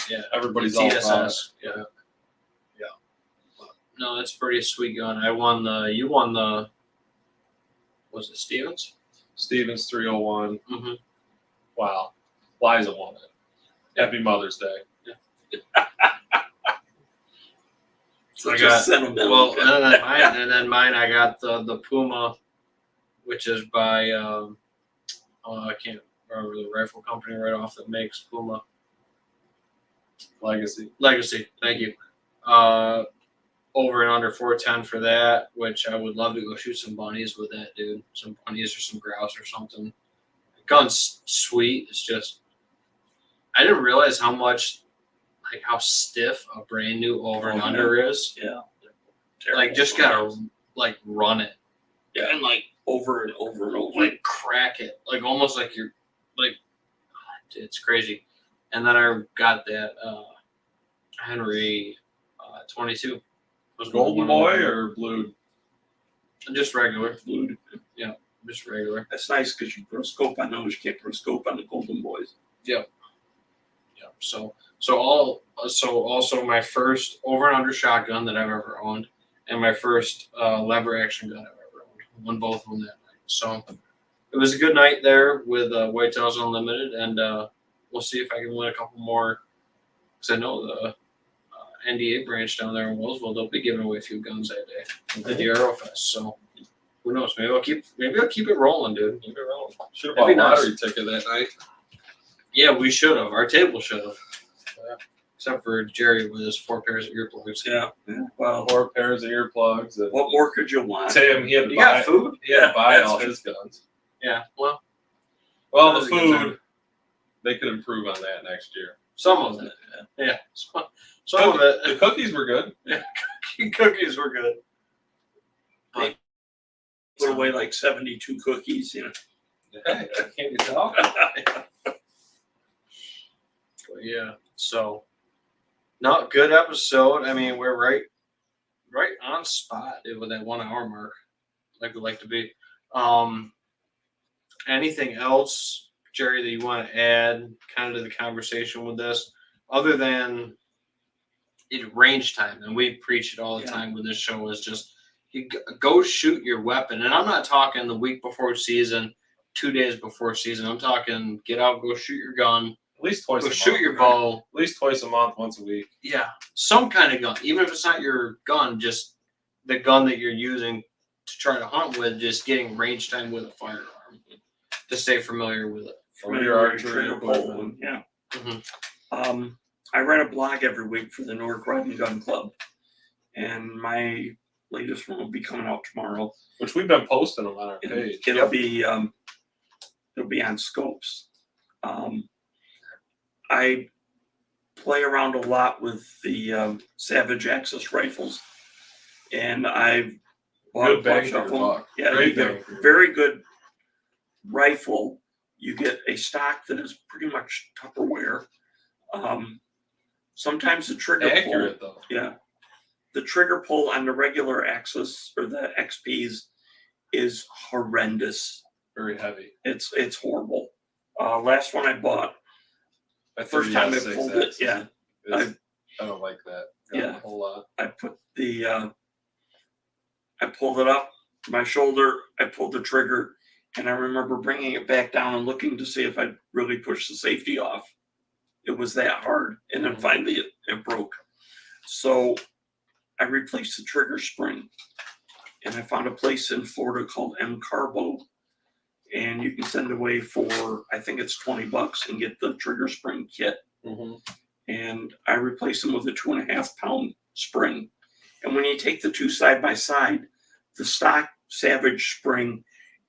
yeah, everybody's all about it. Yeah. No, it's a pretty sweet gun. I won you won the, was it Stevens? Stevens 301. Mm-hmm. Wow. Liza won it. Happy Mother's Day. So I just got, sentimental. well, and then mine, I got the Puma, which is by, I can't remember the rifle company right off that makes Puma. Legacy. Thank you. Over and under 410 for that, which I would love to go shoot some bunnies with that, dude. Some bunnies or some grouse or something. The gun's sweet. It's just, I didn't realize how much, like how stiff a brand new over and under is. Yeah. Like just gotta like run it. Yeah, and like over and over and over. Like crack it. Like almost like you're like, it's crazy. And then I got that Henry 22. Was Golden Boy or Blue? Just regular. Blue. Yeah, just regular. That's nice because you put a scope on those. You can't put a scope on the Golden Boys. Yep. So also my first over and under shotgun that I've ever owned, and my first lever action gun I've ever owned. Won both of them that night. So it was a good night there with Whitetails Unlimited, and we'll see if I can win a couple more. Because I know the NDA branch down there in Willsville, they'll be giving away a few guns that day at the Aerofest. So who knows? Maybe I'll keep it rolling, dude. Keep it rolling. Should have That'd bought a be nice. lottery ticket that night. Yeah, we should have. Our table should have. Yeah. Except for Gerry with his 4 pairs of earplugs. Yeah. Well, 4 pairs of earplugs. And what more could you want? Tim, he had to You buy, got food? he had to buy that's all true. his guns. Yeah. Well, Well, That the was a good time. food, they could improve on that next year. some of it. Yeah. Some of it. The cookies were good. Cookies were good. Put away like 72 cookies, you know. Hey, can't you tell? But yeah. So, not good episode. I mean, we're right on spot with that 1 hour mark, like we like to be. Anything else, Gerry, that you want to add kind of to the conversation with this, other than range time? And we preach it all the time with this show, is just you go shoot your weapon. And I'm not talking the week before season, 2 days before season. I'm talking get out, go shoot your gun, At least twice go a month. shoot your bow. At least twice a month, once a week. Yeah, some kind of gun, even if it's not your gun, just the gun that you're using to try to hunt with, just getting range time with a firearm to stay familiar with it. From your archery equipment. Yeah. Mm-hmm. I write a blog every week for the Nordic Riding Gun Club, and my latest one will be coming out tomorrow. Which we've been posting them on our page. It'll be on scopes. I play around a lot with the Savage Access rifles, and I've bought Good a bang bunch for of your them. buck. Yeah, Great you get bang for a your very good rifle. You get a stock that is pretty much Tupperware. Sometimes the trigger accurate pull, though. yeah, the trigger pull on the regular Axis or the XPs is horrendous. Very heavy. It's horrible. Last one I bought, My first time I 30-06 pulled it, X yeah, is- I don't like that. Yeah. A whole lot. I put the I pulled it up my shoulder, I pulled the trigger, and I remember bringing it back down and looking to see if I'd really pushed the safety off. It was that hard, and then finally it broke. So I replaced the trigger spring, and I found a place in Florida called M Carbo, and you can send away for, I think it's $20 and get the trigger spring kit. Mm-hmm. And I replaced them with a 2.5 pound spring. And when you take the two side by side, the stock Savage spring,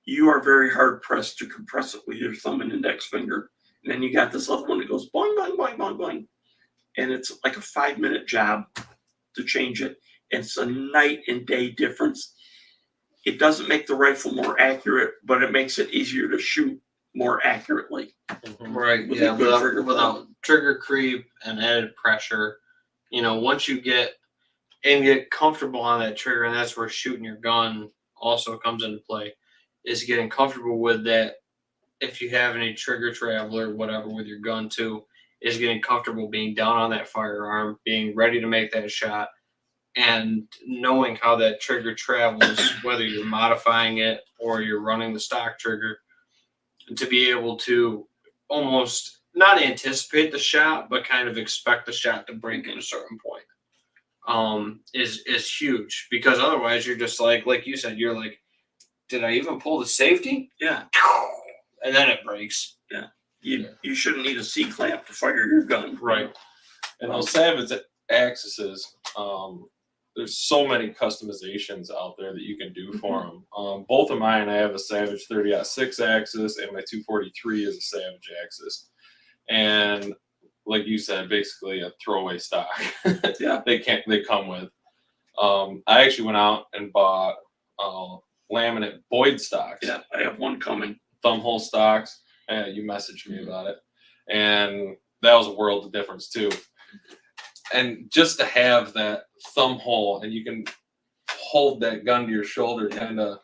you are very hard pressed to compress it with your thumb and index finger. And then you got this other one that goes boing, boing, boing, boing, boing. And it's like a 5-minute job to change it. It's a night and day difference. It doesn't make the rifle more accurate, but it makes it easier to shoot more accurately. Right. With Yeah. a good trigger Without trigger creep and added pressure, once you get comfortable on that trigger, and that's where shooting your gun also comes into play, is getting comfortable with that. If you have any trigger travel or whatever with your gun too, is getting comfortable being down on that firearm, being ready to make that shot, and knowing how that trigger travels, whether you're modifying it or you're running the stock trigger, to be able to almost not anticipate the shot, but kind of expect the shot to break at a certain point, is huge. Because otherwise you're just like you said, you're like, did I even pull the safety? Yeah. And then it breaks. Yeah. You shouldn't need a C-clamp to fire your gun. Right. And those Savage Axes, there's so many customizations out there that you can do for them. Both of mine, I have a Savage 30-06 Axis, and my 243 is a Savage Axis. And like you said, basically a throwaway stock. Yeah. They come with. I actually went out and bought laminate Boyd stocks. Yeah, I have one coming. Thumb hole stocks. You messaged me about it, and that was a world of difference too. And just to have that thumb hole, and you can hold that gun to your shoulder, kind of,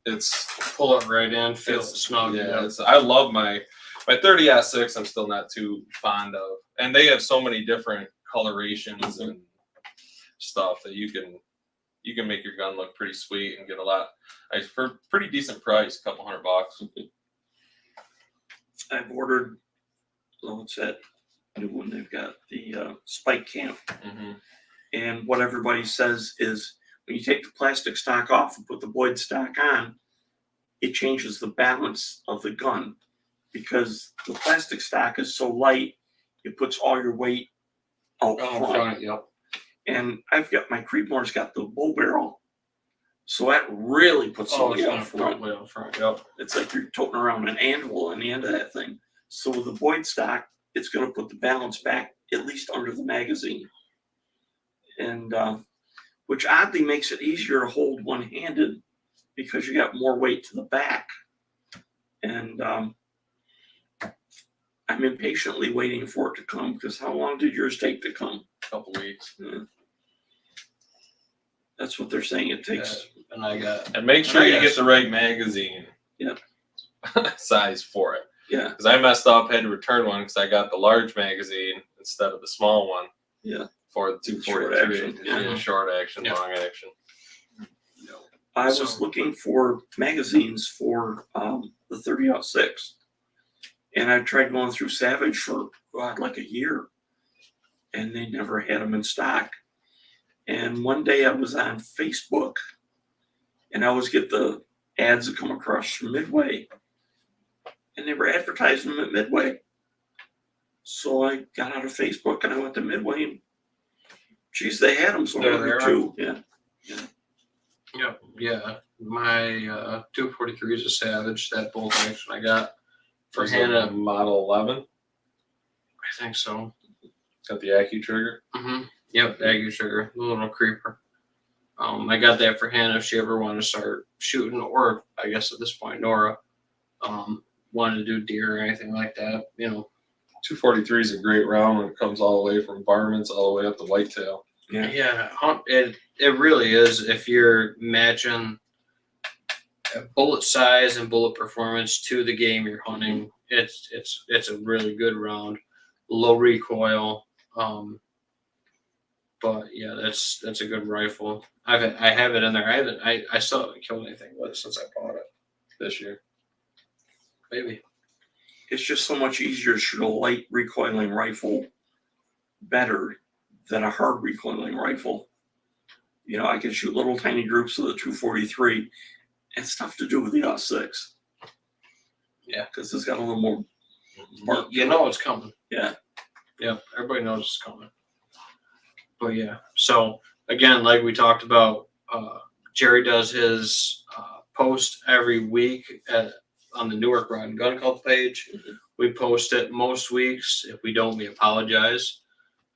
it's Pull it right in, feel it snug. yeah. I love my 30-06. I'm still not too fond of, and they have so many different colorations and stuff that you can make your gun look pretty sweet and get a lot for a pretty decent price, a couple $100. I've ordered, what's that new one they've got? The Spike Camp. Mm-hmm. And what everybody says is when you take the plastic stock off and put the Boyd stock on, it changes the balance of the gun because the plastic stock is so light, it puts all your weight out front. Yep. And I've got my Creedmoor's got the bull barrel. So that really puts the weight out front. Way out front. Yep. It's like you're toting around an anvil on the end of that thing. So with the Boyd stock, it's going to put the balance back at least under the magazine. And which oddly makes it easier to hold one-handed because you got more weight to the back. And I'm impatiently waiting for it to come because how long did yours take to come? A couple weeks. Yeah. That's what they're saying it takes. And I got. And make sure you Yes. get the right magazine. Yeah. Size for it. Yeah. Because I messed up, had to return one because I got the large magazine instead of the small one. Yeah. For the Short 243. action, yeah. Short action, Yeah. long action. I was looking for magazines for the 30-06. And I tried going through Savage for like a year. And they never had them in stock. And one day I was on Facebook and I always get the ads that come across from Midway. And they were advertising them at Midway. So I got out of Facebook and I went to Midway and geez, they had them. So I ordered two. Yeah. Yep. Yeah. My 243 is a Savage. That bolt action I got for There's a Hannah. Model 11. I think so. Got the Accu trigger. Yep, Aggie Sugar, the little creeper. I got that for Hannah if she ever wanted to start shooting, or I guess at this point Nora wanted to do deer or anything like that. 243 is a great round when it comes all the way from varmints all the way up to whitetail. Yeah. It really is. If you're matching bullet size and bullet performance to the game you're hunting, it's a really good round. Low recoil. But yeah, that's a good rifle. I have it in there. I still haven't killed anything with it since I bought it this year. Maybe. It's just so much easier to shoot a light recoiling rifle better than a hard recoiling rifle. I can shoot little tiny groups with a 243. It's tough to do with the .6. Yeah, because it's got a little more mark. You know it's coming. Yeah. Yep, everybody knows it's coming. But yeah, so again, like we talked about, Gerry does his post every week on the Newark Rod and Gun Club page. We post it most weeks. If we don't, we apologize.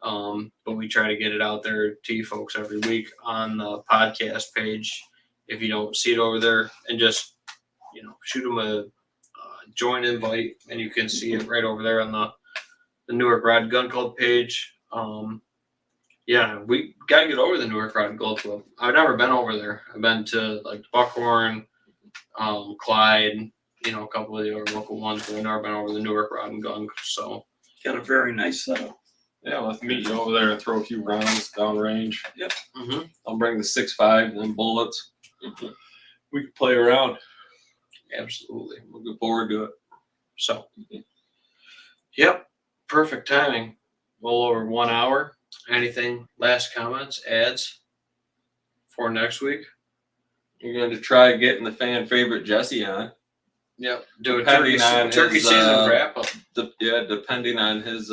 But we try to get it out there to you folks every week on the podcast page. If you don't see it over there, and just shoot them a join invite, and you can see it right over there on the Newark Rod and Gun Club page. Yeah, we gotta get over the Newark Rod and Gun Club. I've never been over there. I've been to like Buckhorn, Clyde, a couple of the other local ones, but I've never been over the Newark Rod and Gun. So Got a very nice setup. Yeah, let's meet you over there and throw a few rounds downrange. Yep. I'll bring the 6.5 and bullets. We can play around. absolutely. Looking forward to it. So, yep, perfect timing. Well over 1 hour. Anything? Last comments? Ads for next week? You're going to try getting the fan favorite Jesse on. Yep. Do a Depending on turkey his, season wrap up. Depending on his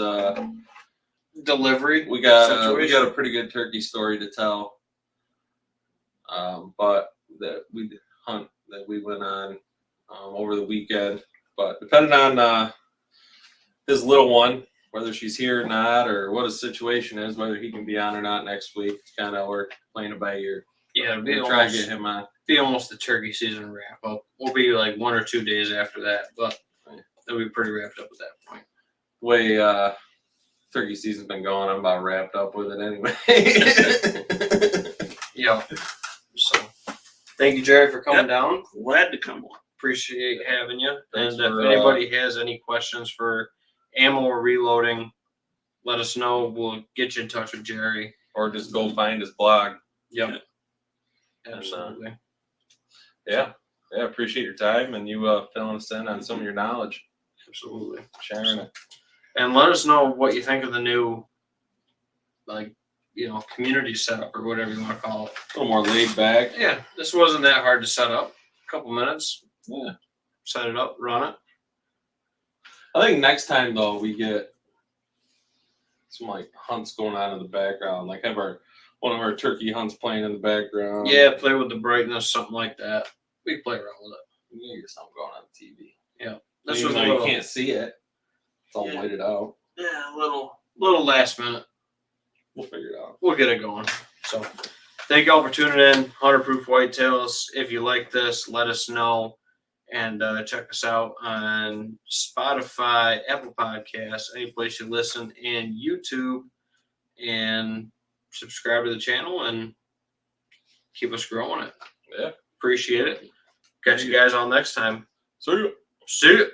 Delivery. we got situation. a pretty good turkey story to tell. But that we went on over the weekend. But depending on his little one, whether she's here or not, or what his situation is, whether he can be on or not next week, it's kind of we're playing it by ear. Yeah, it'll be We'll try to almost, get him on. be almost the turkey season wrap up. We'll be like 1 or 2 days after that, but it'll be pretty wrapped up at that point. The way turkey season's been going, I'm about wrapped up with it anyway. Yeah. So, thank you, Gerry, for coming down. Glad to come on. Appreciate having you. Thanks And if for, anybody has any questions for ammo or reloading, let us know. We'll get you in touch with Gerry. Or just go find his blog. Yep. And, Absolutely. Yeah, appreciate your time and you filling us in on some of your knowledge, Absolutely. sharing it. And let us know what you think of the new, community setup or whatever you want to call it. A little more laid back. Yeah, this wasn't that hard to set up. A couple minutes. Yeah. Set it up, run it. I think next time though we get some hunts going on in the background, like have one of our turkey hunts playing in the background. Yeah, play with the brightness, something like that. We can play around with it. We can get something going on TV. Yeah. This Even was though a you little, can't see it. It's all Yeah. whited out. yeah, a little last minute. We'll figure it out. We'll get it going. So thank y'all for tuning in. 100 Proof Whitetails. If you like this, let us know. And check us out on Spotify, Apple Podcasts, any place you listen, and YouTube. And subscribe to the channel and keep us growing it. Yeah. Appreciate it. Catch you guys all next time. See you. See you.